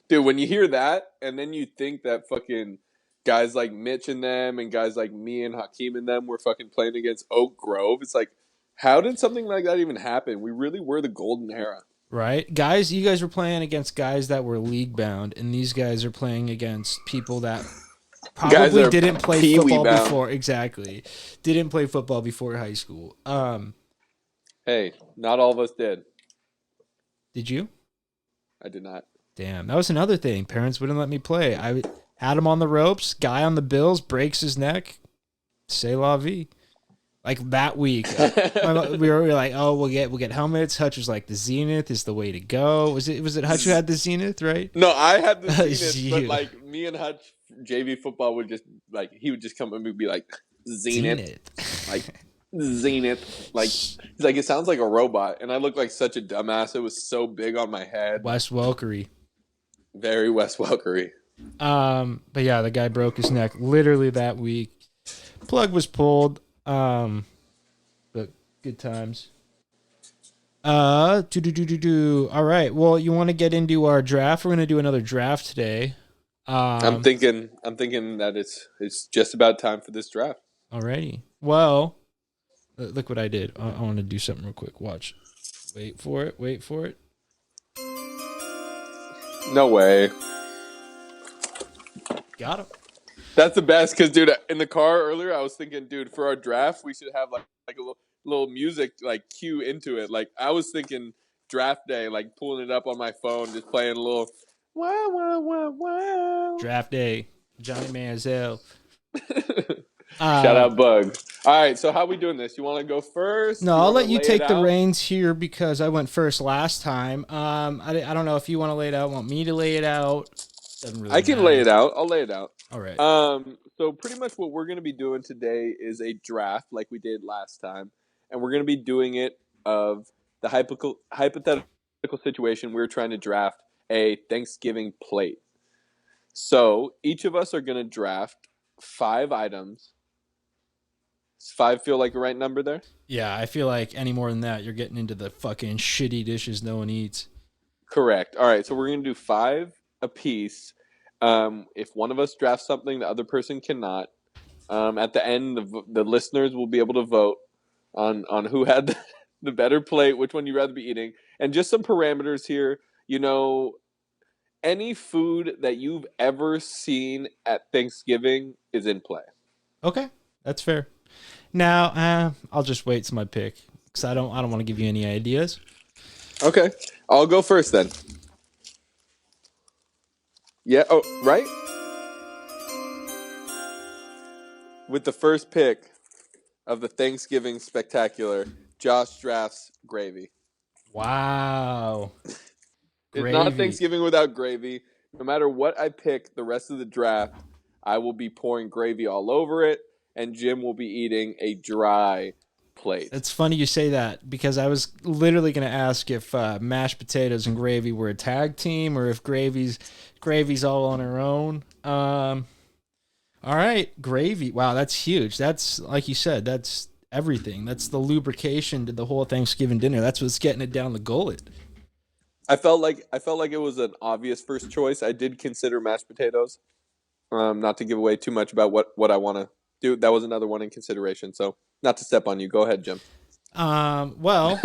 Dude, when you hear that, and then you think that fucking guys like Mitch and them, and guys like me and Hakeem and them were fucking playing against Oak Grove, it's like, how did something like that even happen? We really were the golden era. right? Guys, you guys were playing against guys that were league bound, and these guys are playing against people that Guys probably are didn't play pee-wee football bound. before. Exactly, didn't play football before high school. Hey, not all of us did. Did you? I did not. Damn, that was another thing. Parents wouldn't let me play. I had him on the ropes. Guy on the Bills breaks his neck. C'est la vie. Like that week, we were like, "Oh, we'll get helmets." Hutch was like, "The Zenith is the way to go." Was it Hutch who had the Zenith, right? No, I had the Zenith, but You. like me and Hutch, JV football would just like he would just come and be like Zenith, like Zenith. Zenith, like he's like it sounds like a robot, and I look like such a dumbass. It was so big on my head, Wes Welkery. very Wes Welkery. But yeah, the guy broke his neck literally that week. Plug was pulled. But good times. All right. Well, you want to get into our draft? We're gonna do another draft today. I'm thinking that it's just about time for this draft. Alrighty. Well, look what I did. I want to do something real quick. Watch. Wait for it. Wait for it. No way. Got him. That's the best because, dude, in the car earlier, I was thinking, dude, for our draft, we should have like a little music like cue into it. Like I was thinking draft day, like pulling it up on my phone, just playing a little wow wow wow wow. Draft day. Johnny Manziel. Shout out Bug. All right, so how we doing this? You want to go first? No, I'll let you lay take it the out? reins here because I went first last time. I don't know if you want to lay it out, want me to lay it out. Doesn't really I can matter. lay it out. I'll lay it out. All right. So pretty much what we're going to be doing today is a draft like we did last time, and we're going to be doing it of the hypothetical situation we're trying to draft a Thanksgiving plate. So each of us are going to draft 5 items. Does 5 feel like the right number there? Yeah, I feel like any more than that, you're getting into the fucking shitty dishes no one eats. Correct. All right, so we're going to do 5 apiece. If one of us drafts something, the other person cannot. At the end, the listeners will be able to vote on who had the better plate, which one you'd rather be eating, and just some parameters here. You know, any food that you've ever seen at Thanksgiving is in play. Okay, that's fair. Now, I'll just wait till my pick because I don't want to give you any ideas. Okay, I'll go first then. Yeah. Oh, right. With the first pick of the Thanksgiving Spectacular, Josh drafts gravy. Wow. It's not Gravy. Thanksgiving without gravy. No matter what I pick the rest of the draft, I will be pouring gravy all over it, and Jim will be eating a dry plate. It's funny you say that because I was literally going to ask if mashed potatoes and gravy were a tag team or if gravy's all on her own. All right, gravy. Wow, that's huge. That's like you said. That's everything. That's the lubrication to the whole Thanksgiving dinner. That's what's getting it down the gullet. I felt like it was an obvious first choice. I did consider mashed potatoes. Not to give away too much about what I want to do. That was another one in consideration. So not to step on you. Go ahead, Jim. Well,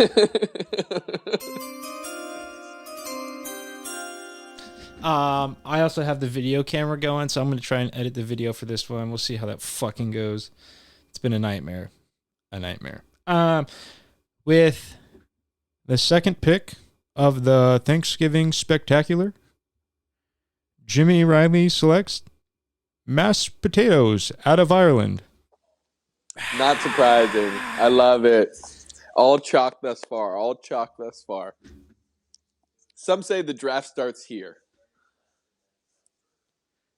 I also have the video camera going, so I'm going to try and edit the video for this one. We'll see how that fucking goes. It's been a nightmare. A nightmare. With the second pick of the Thanksgiving Spectacular, Jimmy Riley selects mashed potatoes out of Ireland. Not surprising. I love it. All chalk thus far. All chalk thus far. Some say the draft starts here.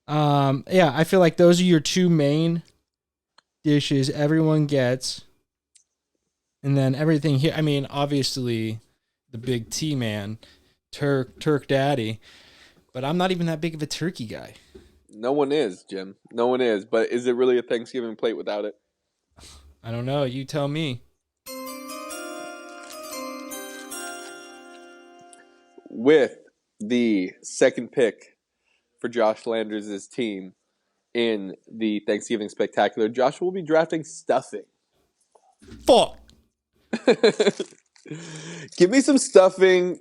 Yeah, I feel like those are your two main dishes everyone gets. And then everything here, I mean, obviously the big T man, Turk Daddy, but I'm not even that big of a turkey guy. No one is, Jim. No one is. But is it really a Thanksgiving plate without it? I don't know. You tell me. With the second pick for Josh Landers' team in the Thanksgiving Spectacular, Josh will be drafting stuffing. Fuck. Give me some stuffing.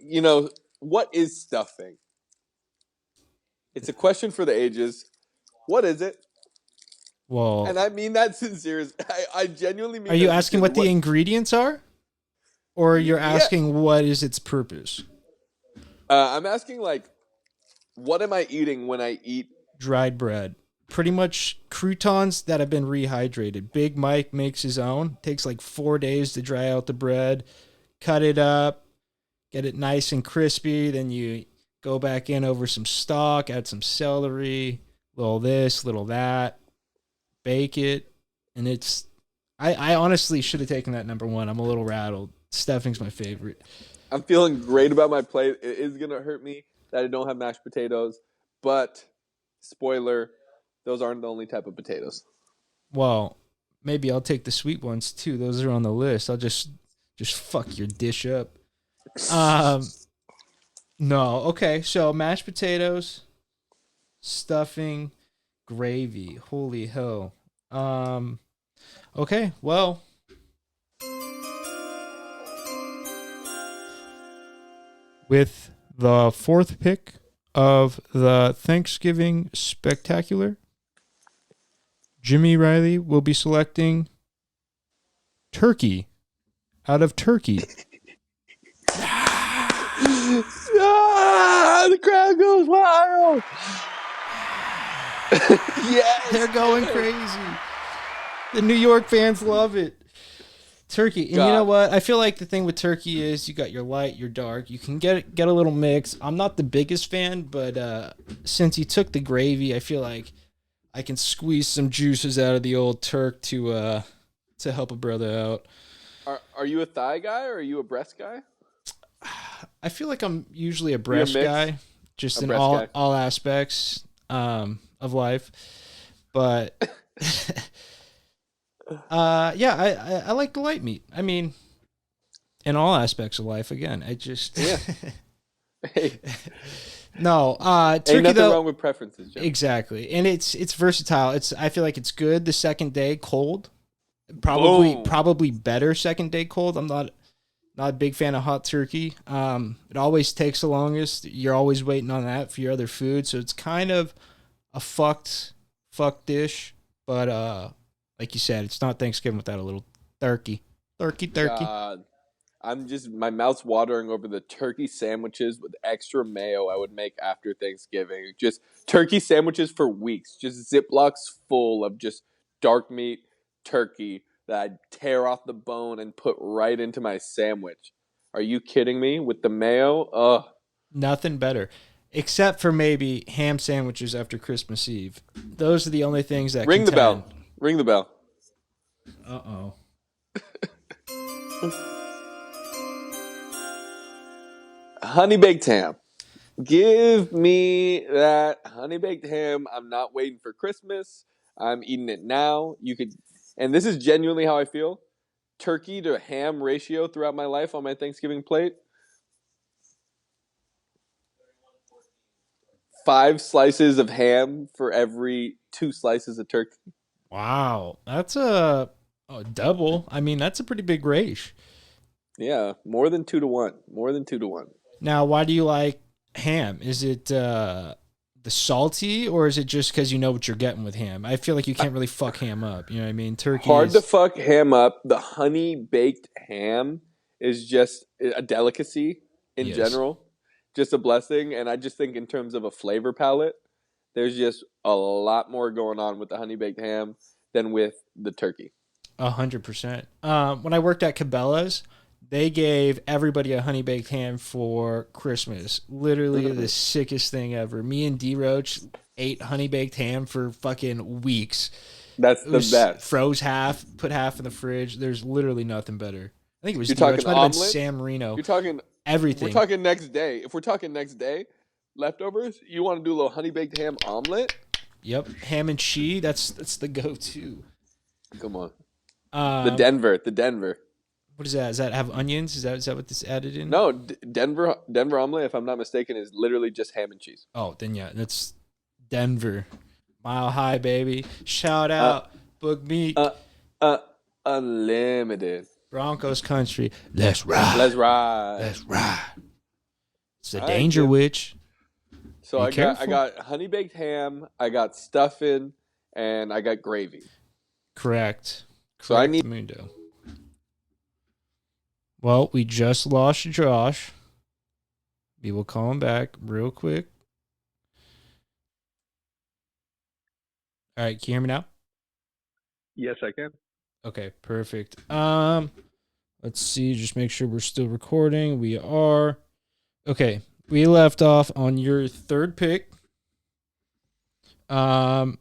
What is stuffing? It's a question for the ages. What is it? Well, And I mean that sincere. I genuinely are mean you that asking sincerely. what the ingredients are? Or you're Yeah. asking what is its purpose? I'm asking, like, what am I eating when I eat? Dried bread. Pretty much croutons that have been rehydrated. Big Mike makes his own. Takes like 4 days to dry out the bread. Cut it up. Get it nice and crispy. Then you go back in over some stock. Add some celery. Little this, little that. Bake it. And it's... I honestly should have taken that number one. I'm a little rattled. Stuffing's my favorite. I'm feeling great about my plate. It is gonna hurt me that I don't have mashed potatoes, but spoiler, those aren't the only type of potatoes. Well, maybe I'll take the sweet ones too. Those are on the list. I'll just fuck your dish up. Um, no, okay. So mashed potatoes, stuffing, gravy. Holy hell. Okay. Well, with the fourth pick of the Thanksgiving Spectacular, Jimmy Riley will be selecting turkey out of turkey. The crowd goes wild. Yes, They're going crazy. The New York fans love it. Turkey. And God. you know what? I feel like the thing with turkey is you got your light, your dark. You can get a little mix. I'm not the biggest fan, but since you took the gravy, I feel like I can squeeze some juices out of the old turk to help a brother out. Are you a thigh guy or are you a breast guy? I feel like I'm usually a You're a breast mix? guy, just A in breast guy. all aspects of life. But yeah, I like the light meat. I mean, in all aspects of life. Again, I just Yeah. Hey, no ain't turkey nothing though. wrong with preferences, Jim. Exactly, and it's versatile. I feel like it's good the second day cold. Probably Boom. probably better second day cold. I'm not a big fan of hot turkey. It always takes the longest. You're always waiting on that for your other food, so it's kind of a fucked dish. But like you said, it's not Thanksgiving without a little turkey. Turkey. God. My mouth's watering over the turkey sandwiches with extra mayo I would make after Thanksgiving. Just turkey sandwiches for weeks. Just Ziplocs full of just dark meat turkey that I'd tear off the bone and put right into my sandwich. Are you kidding me? With the mayo? Ugh. Nothing better. Except for maybe ham sandwiches after Christmas Eve. Those are the only things that Ring the contend. bell. Ring the bell. Uh-oh. Honey baked ham. Give me that honey baked ham. I'm not waiting for Christmas. I'm eating it now. And this is genuinely how I feel. Turkey to ham ratio throughout my life on my Thanksgiving plate. 5 slices of ham for every 2 slices of turkey. Wow. That's a double. I mean, that's a pretty big ratio. Yeah, more than 2 to 1. More than 2 to 1. Now, why do you like ham? Is it the salty, or is it just because you know what you're getting with ham? I feel like you can't really fuck ham up. You know what I mean? Turkey Hard to is fuck ham up. The honey baked ham is just a delicacy in yes, general. Just a blessing. And I just think in terms of a flavor palette, there's just a lot more going on with the honey baked ham than with the turkey. 100%. When I worked at Cabela's, they gave everybody a honey baked ham for Christmas. Literally the sickest thing ever. Me and D Roach ate honey baked ham for fucking weeks. That's It the was best. froze half, put half in the fridge. There's literally nothing better. I think it was You're D Roach. talking Might have been omelet? San Marino. You're talking Everything. we're talking next day. If we're talking next day, leftovers, you want to do a little honey baked ham omelet? Yep, ham and cheese. That's the go-to. Come on. Um, The Denver. what is that? Does that have onions? Is that what this added in? No, Denver omelet, if I'm not mistaken, is literally just ham and cheese. Oh, then yeah, that's Denver. Mile High, baby. Shout Uh, out, Book Meat. uh, uh, Unlimited. Broncos country. Let's ride. Let's ride. Let's ride. It's a All right, danger Jim. witch. So Be I careful. got honey baked ham, I got stuffing, and I got gravy. Correct. So I Correct, need. Mundo. Well, we just lost Josh. We will call him back real quick. All right, can you hear me now? Yes, I can. Okay, perfect. Let's see, just make sure we're still recording. We are. Okay, we left off on your third pick. So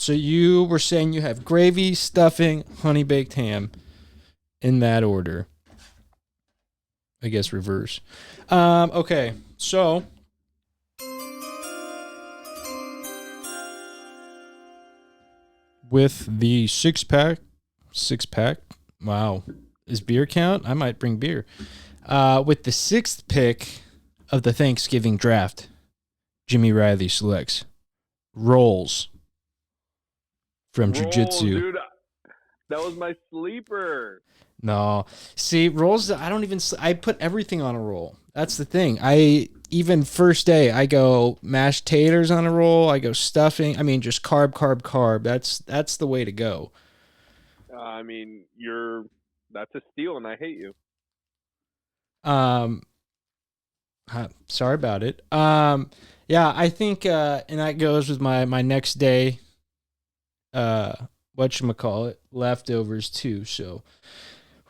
you were saying you have gravy, stuffing, honey baked ham in that order. I guess reverse. Okay, so with the six pack, wow, is beer count? I might bring beer. With the sixth pick of the Thanksgiving draft, Jimmy Riley selects rolls from jiu-jitsu. Dude. That was my sleeper. No. See, rolls, I don't even, I put everything on a roll. That's the thing. Even first day, I go mashed taters on a roll. I go stuffing. I mean, just carb, carb, carb. That's the way to go. I mean, that's a steal, and I hate you. Sorry about it. Yeah, I think, and that goes with my next day, whatchamacallit, leftovers too. So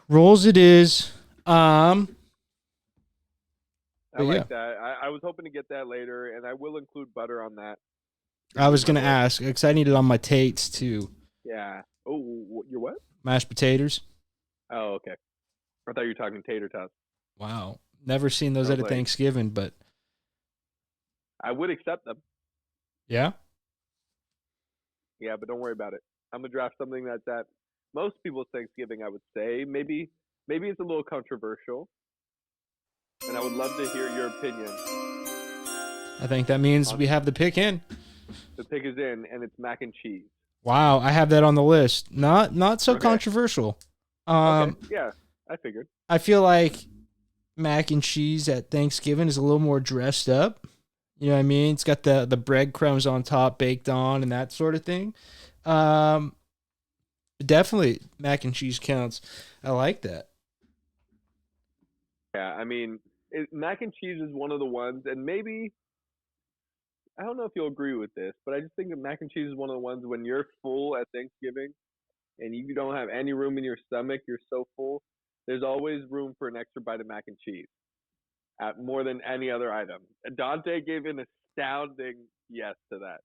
rolls it is. I like Yeah. that. I was hoping to get that later, and I will include butter on that. I was gonna ask because I need it on my tates too. Yeah. Oh, you're what? Mashed potatoes. Oh, okay. I thought you were talking tater tots. Wow, never seen those I at was a like, Thanksgiving, but I would accept them. yeah. Yeah, but don't worry about it. I'm gonna draft something that's at most people's Thanksgiving. I would say maybe it's a little controversial, and I would love to hear your opinion. I think that means we have the pick in. The pick is in, and it's mac and cheese. Wow, I have that on the list. Not so Okay. controversial. Okay. Yeah, I figured. I feel like mac and cheese at Thanksgiving is a little more dressed up. You know what I mean? It's got the breadcrumbs on top baked on and that sort of thing. Definitely mac and cheese counts. I like that. Yeah, I mean, mac and cheese is one of the ones, and maybe I don't know if you'll agree with this, but I just think that mac and cheese is one of the ones when you're full at Thanksgiving and you don't have any room in your stomach, you're so full, there's always room for an extra bite of mac and cheese at more than any other item. Dante gave an astounding yes to that.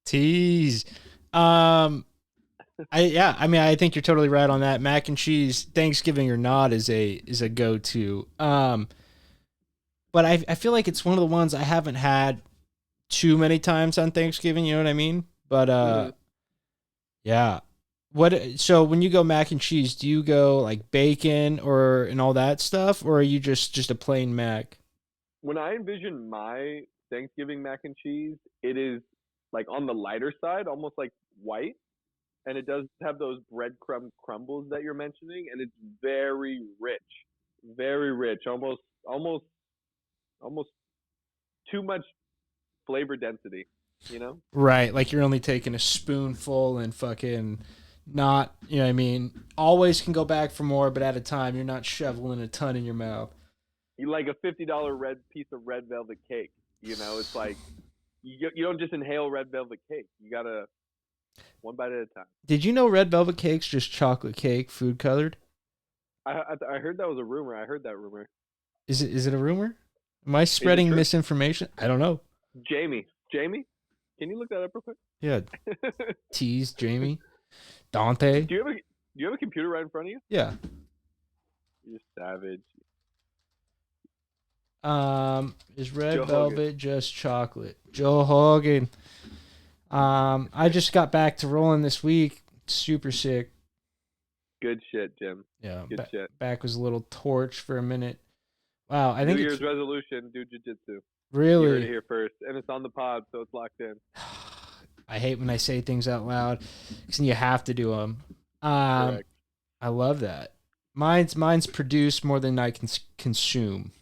Tease. I mean I think you're totally right on that. Mac and cheese, Thanksgiving or not, is a go to. But I feel like it's one of the ones I haven't had too many times on Thanksgiving, you know what I mean? But yeah. So when you go mac and cheese, do you go like bacon or and all that stuff, or are you just a plain mac? When I envision my Thanksgiving mac and cheese, it is like on the lighter side, almost like white, and it does have those breadcrumb crumbles that you're mentioning, and it's very rich, almost too much flavor density. You know? Right, like you're only taking a spoonful and fucking not, you know what I mean? Always can go back for more, but at a time you're not shoveling a ton in your mouth. You like a $50 red piece of red velvet cake. You know, it's like you don't just inhale red velvet cake. You gotta one bite at a time. Did you know red velvet cake's just chocolate cake, food colored? I heard that was a rumor. I heard that rumor. Is it a rumor? Am I spreading misinformation? I don't know. Jamie, can you look that up real quick? Yeah. Tease, Jamie. Dante. Do you have a computer right in front of you? Yeah. You're savage. Is red velvet just chocolate? Joe Hogan. I just got back to rolling this week. Super sick. Good shit, Jim. Yeah. Good shit. Back was a little torch for a minute. Wow, I think New Year's resolution: do jiu-jitsu. Really? You heard it here first, and it's on the pod, so it's locked in. I hate when I say things out loud because you have to do them. Correct. I love that. Mine's produce more than I can consume.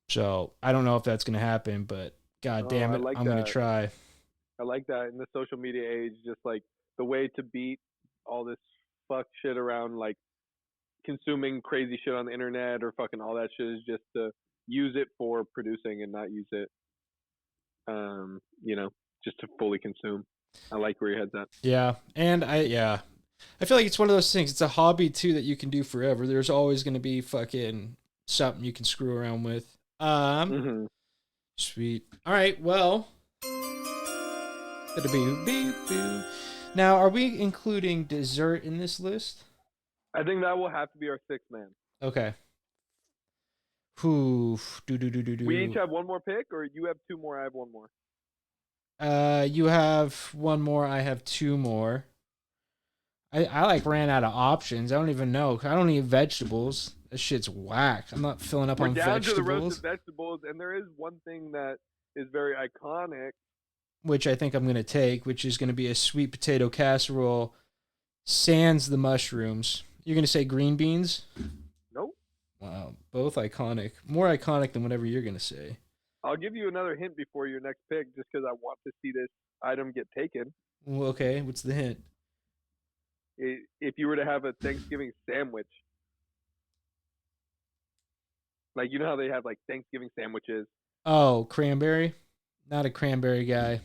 So I don't know if that's gonna happen, but god Oh, damn I it, like I'm gonna that. try. I like that in the social media age, just like the way to beat all this fuck shit around like consuming crazy shit on the internet or fucking all that shit is just to use it for producing and not use it, you know, just to fully consume. I like where your head's at. Yeah, and I feel like it's one of those things. It's a hobby too that you can do forever. There's always gonna be fucking something you can screw around with. Hmm. Sweet. All right. Well, now are we including dessert in this list? I think that will have to be our sixth man. Okay. Who do do do do We each do. have one more pick, or you have two more. I have one more. You have one more. I have two more. I like ran out of options. I don't even know. I don't eat vegetables. That shit's whack. I'm not filling up We're on down to the roasted vegetables, vegetables, and there is one thing that is very iconic. which I think I'm gonna take, which is gonna be a sweet potato casserole, sans the mushrooms. You're gonna say green beans? Nope. Wow, both iconic. More iconic than whatever you're gonna say. I'll give you another hint before your next pick, just because I want to see this item get taken. Well, okay, what's the hint? If you were to have a Thanksgiving sandwich, like you know how they have like Thanksgiving sandwiches. Oh, cranberry. Not a cranberry guy.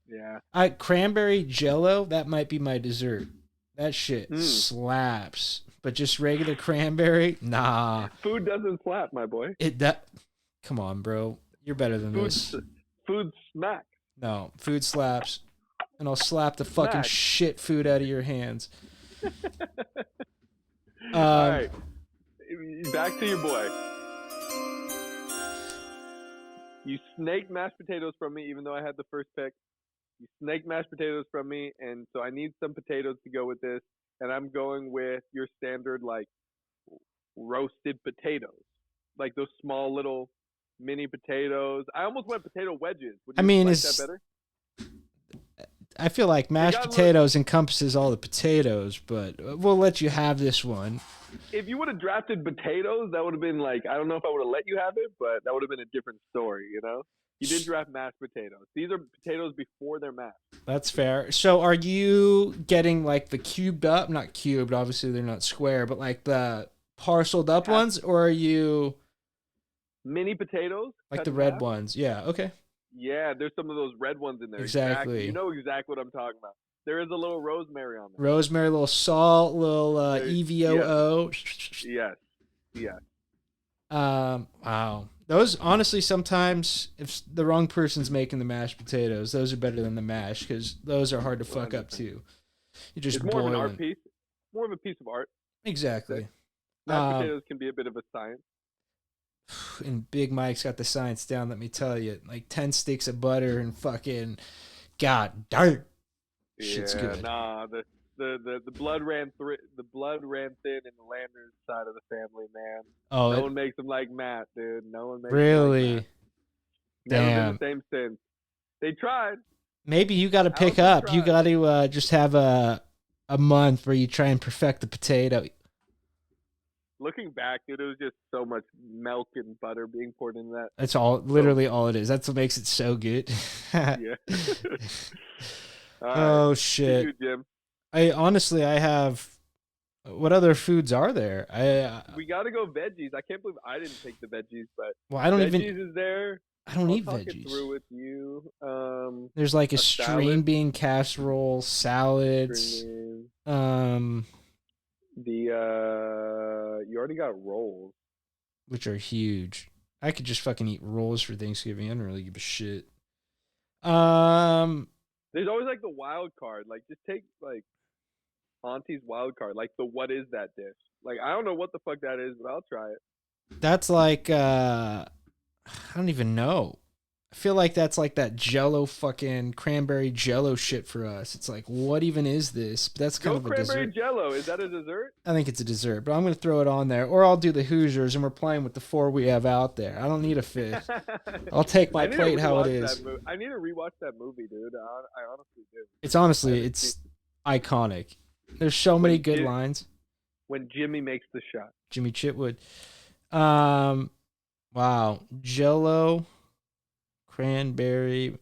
Yeah. I cranberry jello. That might be my dessert. That shit Mm. slaps. But just regular cranberry, nah. Food doesn't slap, my boy. It that. Come on, bro. You're better than Food, this. food smack. No, food slaps, and I'll slap the fucking Smack. shit food out of your hands. All right. Back to your boy. You snaked mashed potatoes from me, even though I had the first pick. You snaked mashed potatoes from me, and so I need some potatoes to go with this. And I'm going with your standard, like, roasted potatoes. Like those small little mini potatoes. I almost went potato wedges. Would I you mean, like that better? I feel like mashed potatoes encompasses all the potatoes, but we'll let you have this one. If you would have drafted potatoes, that would have been like, I don't know if I would have let you have it, but that would have been a different story, you know? You did draft mashed potatoes. These are potatoes before they're mashed. That's fair. So are you getting like the cubed up, not cubed, obviously they're not square, but like the parceled up ones, or are you mini potatoes? like the red ones? Yeah, okay. Yeah, there's some of those red ones in there. Exactly. You know exactly what I'm talking about. There is a little rosemary on there. Rosemary, a little salt, little EVOO. Yes. Yes. Wow. Those honestly, sometimes if the wrong person's making the mashed potatoes, those are better than the mash because those are hard to fuck 100%. Up too. You just it's more boil of an art piece. More of a piece of art. Exactly. Mashed potatoes can be a bit of a science. And Big Mike's got the science down. Let me tell you, like 10 sticks of butter and fucking god darn. Shit's good. Nah, the blood ran through. The blood ran thin in the Landers side of the family, man. Oh, no one makes them like Matt, dude. No one makes really. Them like Matt. Damn. Never been the same since. They tried. Maybe you got to pick up. Tried. You got to just have a month where you try and perfect the potato. Looking back, dude, it was just so much milk and butter being poured into that. That's literally all it is. That's what makes it so good. Yeah. Oh shit. You, Jim. I have. What other foods are there? We got to go veggies. I can't believe I didn't take the veggies, but well, I don't veggies even. Is there? I don't eat talk veggies. It through with you. There's like a string bean casserole, salads. You already got rolls, which are huge. I could just fucking eat rolls for Thanksgiving. I don't really give a shit. There's always like the wild card. Like just take like Auntie's wild card. Like the what is that dish? Like I don't know what the fuck that is, but I'll try it. That's like I don't even know. I feel like that's like that Jello fucking cranberry Jello shit for us. It's like, what even is this? But that's kind of a dessert. Cranberry Jello, is that a dessert? I think it's a dessert, but I'm gonna throw it on there, or I'll do the Hoosiers, and we're playing with the 4 we have out there. I don't need a fifth. I'll take my plate how it is. I need to rewatch that movie, dude. I honestly do. It's iconic. There's so many good lines. When Jimmy makes the shot. Jimmy Chitwood. Wow. Jello, cranberry.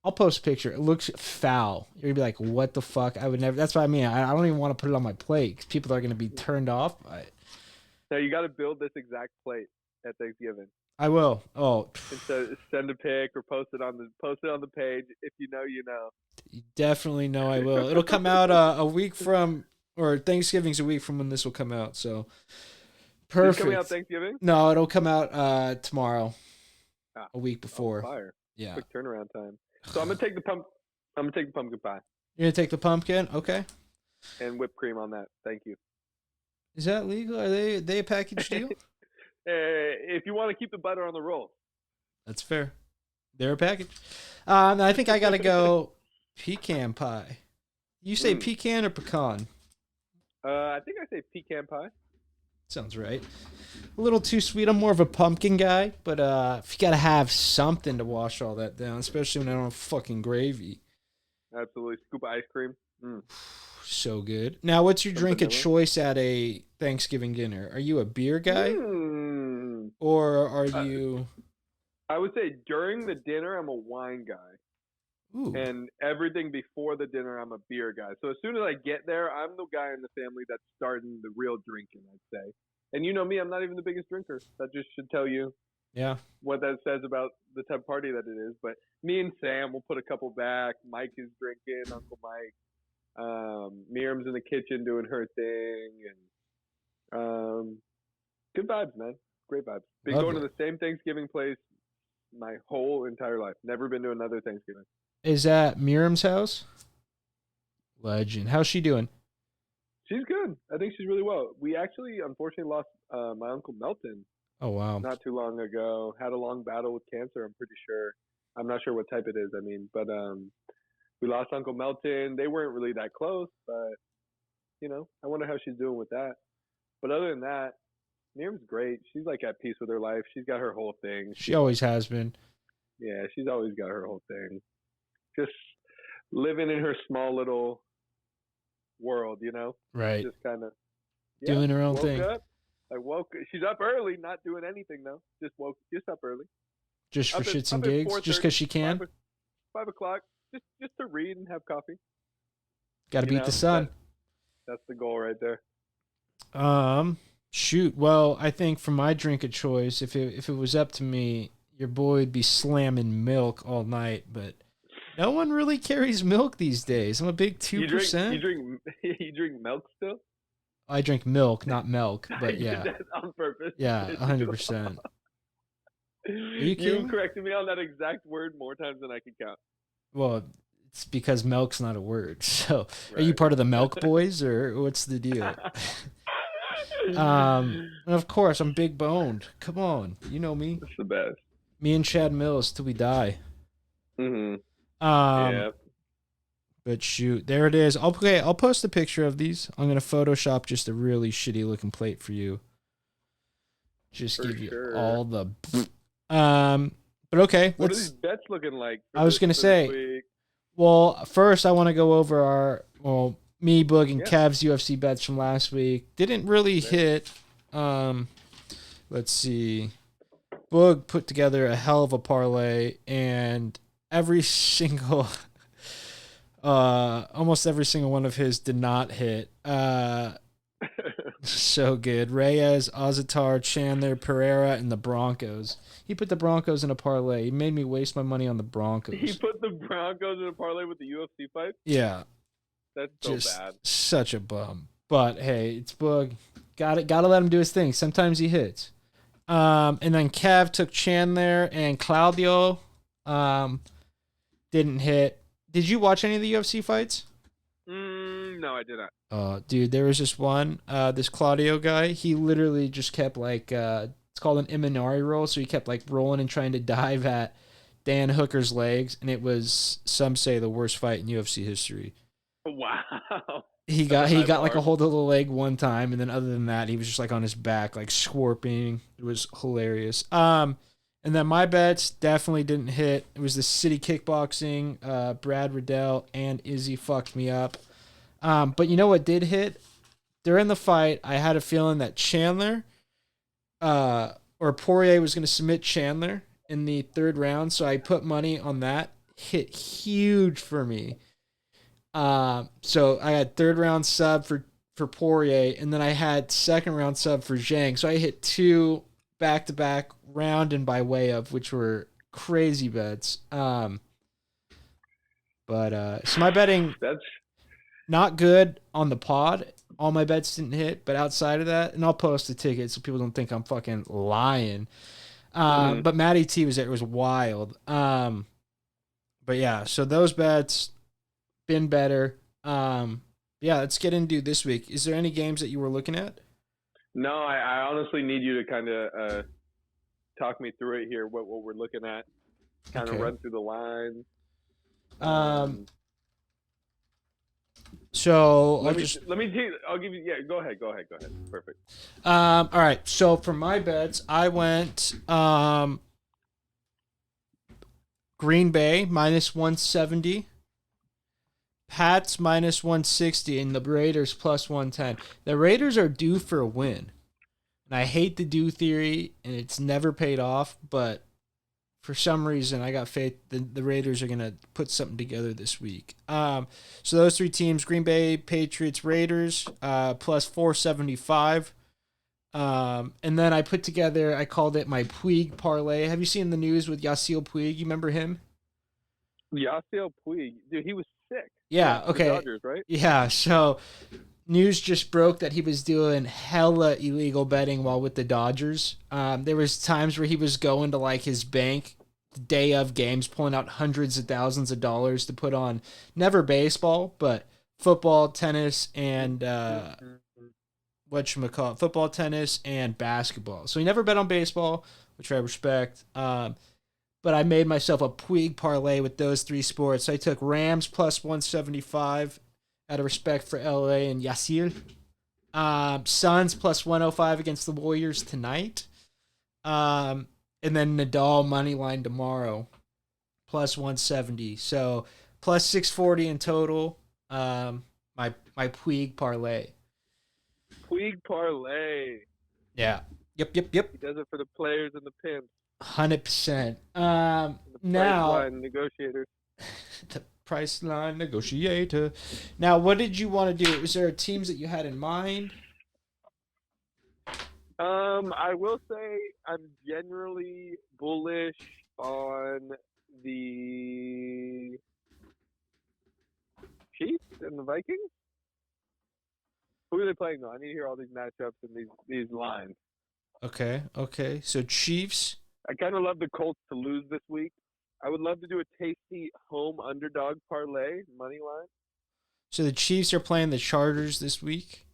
I'll post a picture. It looks foul. You're gonna be like, "What the fuck?" I would never. That's what I mean. I don't even want to put it on my plate because people are gonna be turned off by it. Now you got to build this exact plate at Thanksgiving. I will. Oh, And so send a pic or post it on the page. If you know, you know. you definitely know I will. It'll come out a week from, or Thanksgiving's a week from when this will come out. So perfect. Is it coming out Thanksgiving? No, it'll come out tomorrow. A week before. Fire. Yeah. Quick turnaround time. So I'm gonna take the pumpkin pie. You're gonna take the pumpkin, okay? And whipped cream on that. Thank you. Is that legal? Are they a package deal? If you want to keep the butter on the roll. That's fair. They're a package. I think I gotta go pecan pie. You say pecan or pecan? I think I say pecan pie. Sounds right. A little too sweet. I'm more of a pumpkin guy, but if you gotta have something to wash all that down, especially when I don't have fucking gravy. Absolutely. Scoop of ice cream. So good. Now, what's your drink of choice at a Thanksgiving dinner? Are you a beer guy? Or are you... I would say during the dinner, I'm a wine guy. Ooh. And everything before the dinner, I'm a beer guy. So as soon as I get there, I'm the guy in the family that's starting the real drinking, I'd say. And you know me, I'm not even the biggest drinker. That just should tell you what that says about the type of party that it is. But me and Sam will put a couple back. Mike is drinking, Uncle Mike. Miriam's in the kitchen doing her thing. And good vibes, man. Great vibes. Been going to the same Thanksgiving place my whole entire life. Never been to another Thanksgiving. Is that Miriam's house? Legend. How's she doing? She's good. I think she's really well. We actually, unfortunately, lost my Uncle Melton. Oh, wow. Not too long ago. Had a long battle with cancer, I'm pretty sure. I'm not sure what type it is, but we lost Uncle Melton. They weren't really that close, but, I wonder how she's doing with that. But other than that, Miriam's great. She's, at peace with her life. She's got her whole thing. She always has been. Yeah, she's always got her whole thing. Just living in her small little world, Right. Just kind of doing her own thing. Up, she's up early, not doing anything though. Just up early. Just for shits and gigs, just because she can. 5 o'clock, just to read and have coffee. Got to beat the sun. That's the goal right there. Shoot. Well, I think for my drink of choice, if it was up to me, your boy would be slamming milk all night, but no one really carries milk these days. I'm a big 2%. You drink milk still? I drink milk, not milk, but yeah. That's on purpose. Yeah, 100%. You corrected me on that exact word more times than I can count. Well, it's because milk's not a word. So, Are you part of the Milk Boys, or what's the deal? And of course, I'm big boned. Come on, you know me. It's the best. Me and Chad Mills till we die. Mm-hmm. Yeah. But shoot, there it is. I'll post a picture of these. I'm gonna Photoshop just a really shitty looking plate for you. Just give you all the. But okay. What are these bets looking like? I was gonna say. Well, first I want to go over me, Boog, and Kev's UFC bets from last week. Didn't really hit. Let's see. Boog put together a hell of a parlay, and every single, almost every single one of his did not hit. So good. Reyes, Azatar, Chandler, Pereira, and the Broncos. He put the Broncos in a parlay. He made me waste my money on the Broncos. He put the Broncos in a parlay with the UFC fight? Yeah. That's so bad. Such a bum. But hey, it's Boog. Gotta let him do his thing. Sometimes he hits. And then Kev took Chandler and Claudio. Didn't hit. Did you watch any of the UFC fights? No, I did not. Oh, dude, there was this one. This Claudio guy. He literally just kept it's called an Imanari roll. So he kept rolling and trying to dive at Dan Hooker's legs, and it was, some say, the worst fight in UFC history. Wow. He got a hold of the leg one time, and then other than that, he was just on his back, scorpioning. It was hilarious. And then my bets definitely didn't hit. It was the City Kickboxing. Brad Riddell and Izzy fucked me up. But you know what did hit? during the fight, I had a feeling that Chandler or Poirier was going to submit Chandler in the third round, so I put money on that. Hit huge for me. So I had third round sub for Poirier, and then I had second round sub for Zhang. So I hit two back to back round and by way of, which were crazy bets. But so my betting That's not good on the pod. All my bets didn't hit, but outside of that, and I'll post the ticket so people don't think I'm fucking lying. mhm. But Matty T was there. It was wild. But yeah, so those bets been better. Yeah, let's get into this week. Is there any games that you were looking at? No, I honestly need you to kind of talk me through it here. What we're looking at, kind of Okay. run through the lines. Um, Um, so I'll let me just let me take. I'll give you. Yeah, go ahead. Perfect. all right. So for my bets, I went Green Bay minus 170, Pats minus 160, and the Raiders plus 110. The Raiders are due for a win. And I hate the do theory, and it's never paid off, but for some reason, I got faith the Raiders are going to put something together this week. So those three teams, Green Bay, Patriots, Raiders, plus 475. And then I put together, I called it my Puig parlay. Have you seen the news with Yasiel Puig? You remember him? Yasiel Puig, dude, he was sick. Yeah, For the okay. Dodgers, right? Yeah, so news just broke that he was doing hella illegal betting while with the Dodgers. There was times where he was going to like his bank the day of games, pulling out hundreds of thousands of dollars to put on never baseball, but football, tennis, and whatchamacallit, football, tennis, and basketball. So he never bet on baseball, which I respect. But I made myself a Puig parlay with those three sports. So I took Rams plus 175 out of respect for LA and Yasiel. Suns plus 105 against the Warriors tonight. And then Nadal money line tomorrow plus 170. So plus 640 in total. My Puig parlay. Puig parlay. Yeah. Yep. He does it for the players and the pimps 100%. and the price Now line negotiators. the price line negotiator. Now, what did you want to do? Was there teams that you had in mind? I will say I'm generally bullish on the Chiefs and the Vikings. Who are they playing though? I need to hear all these matchups and these lines. Okay. So Chiefs. I kind of love the Colts to lose this week. I would love to do a tasty home underdog parlay money line. So the Chiefs are playing the Chargers this week.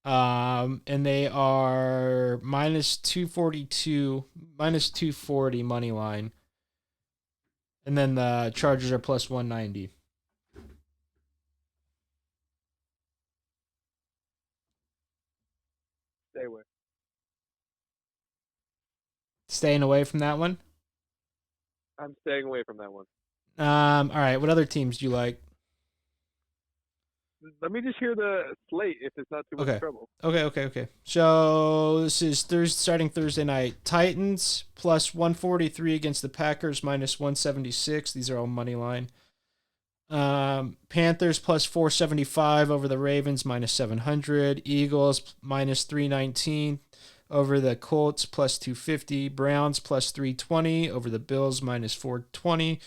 And they are minus 242, minus 240 money line. And then the Chargers are plus 190. Stay away. Staying away from that one. I'm staying away from that one. All right. What other teams do you like? Let me just hear the slate if it's not too much Okay. trouble. Okay. So this is starting Thursday night. Titans plus 143 against the Packers minus 176. These are all money line. Panthers plus 475 over the Ravens minus 700. Eagles minus 319 over the Colts plus 250. Browns plus 320 over the Bills minus 420.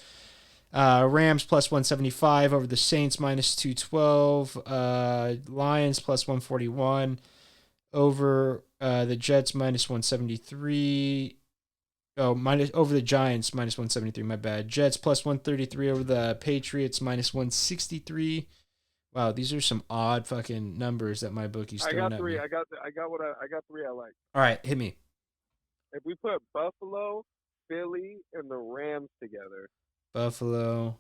Rams plus 175 over the Saints minus 212. Lions plus 141 over the Jets minus 173. Oh, minus over the Giants minus 173. My bad. Jets plus 133 over the Patriots minus 163. Wow, these are some odd fucking numbers that my bookie's I throwing got at three. me. I got three I like. All right, hit me. If we put Buffalo, Philly, and the Rams together, Buffalo,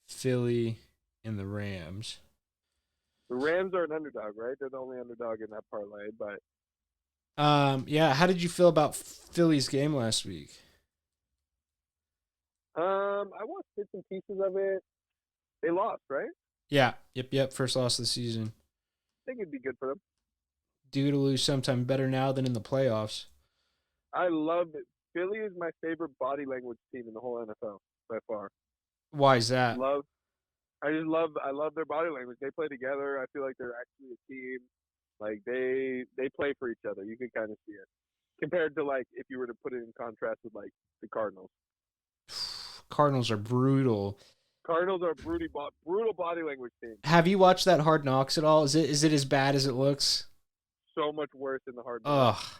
Philly, and the Rams. the Rams are an underdog, right? They're the only underdog in that parlay. But Yeah. How did you feel about Philly's game last week? I watched bits and pieces of it. They lost, right? Yeah. Yep. First loss of the season. think it'd be good for them. Due to lose sometime better now than in the playoffs. I love it. Philly is my favorite body language team in the whole NFL by far. Why is that? I love their body language. They play together. I feel like they're actually a team. Like they play for each other. You can kind of see it. Compared to like if you were to put it in contrast with like the Cardinals. Cardinals are brutal. Cardinals are brutal body language team. Have you watched that Hard Knocks at all? Is it as bad as it looks? So much worse in the Hard Knocks. Ugh.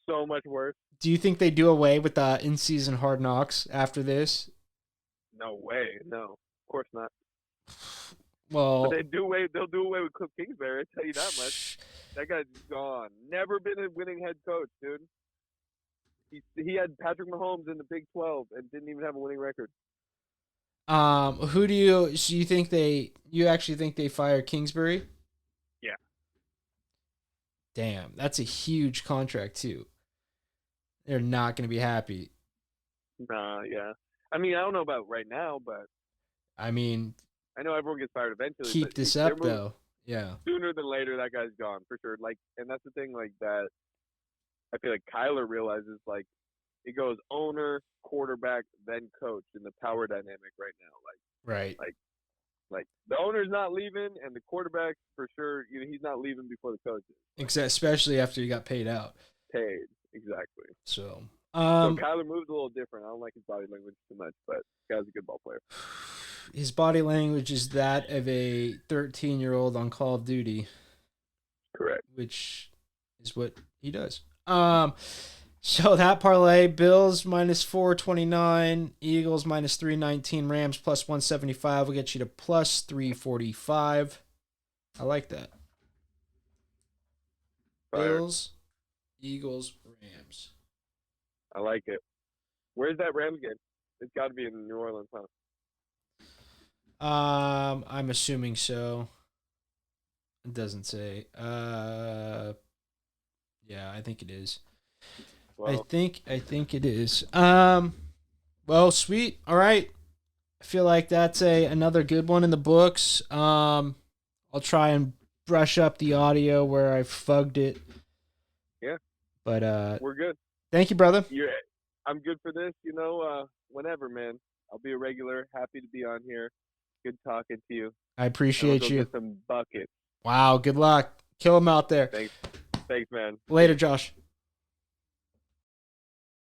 So much worse. Do you think they do away with the in-season Hard Knocks after this? No way. No, of course not. Well, But they'll do away with Cliff Kingsbury. I tell you that much. That guy's gone. Never been a winning head coach, dude. He had Patrick Mahomes in the Big 12 and didn't even have a winning record. who do you think you actually think they fire Kingsbury? Yeah. Damn, that's a huge contract too. They're not going to be happy. Nah, yeah. I mean, I don't know about right now, but I mean, I know everyone gets fired eventually. keep but this up though. Yeah. Sooner than later, that guy's gone for sure. Like, and that's the thing. Like that, I feel like Kyler realizes like it goes owner, quarterback, then coach in the power dynamic right now. Right. Like the owner's not leaving, and the quarterback for sure. You know, he's not leaving before the coach is. Especially after he got paid out. Paid exactly. So, So Kyler moves a little different. I don't like his body language too much, but the guy's a good ball player. his body language is that of a 13-year-old on Call of Duty. Correct. Which is what he does. So that parlay, Bills minus 429, Eagles minus 319, Rams plus 175 will get you to plus 345. I like that. Fire. Bills, Eagles, Rams. I like it. Where's that Rams game? It's got to be in New Orleans, huh? I'm assuming so. It doesn't say. Yeah, I think it is. Well, I think it is. Well, sweet. All right. I feel like that's another good one in the books. I'll try and brush up the audio where I fugged it. Yeah. But we're good. thank you, brother. I'm good for this. You know, whenever, man. I'll be a regular. Happy to be on here. Good talking to you. I appreciate We'll you. get some buckets. Wow. Good luck. Kill him out there. Thanks, man. Later, Josh.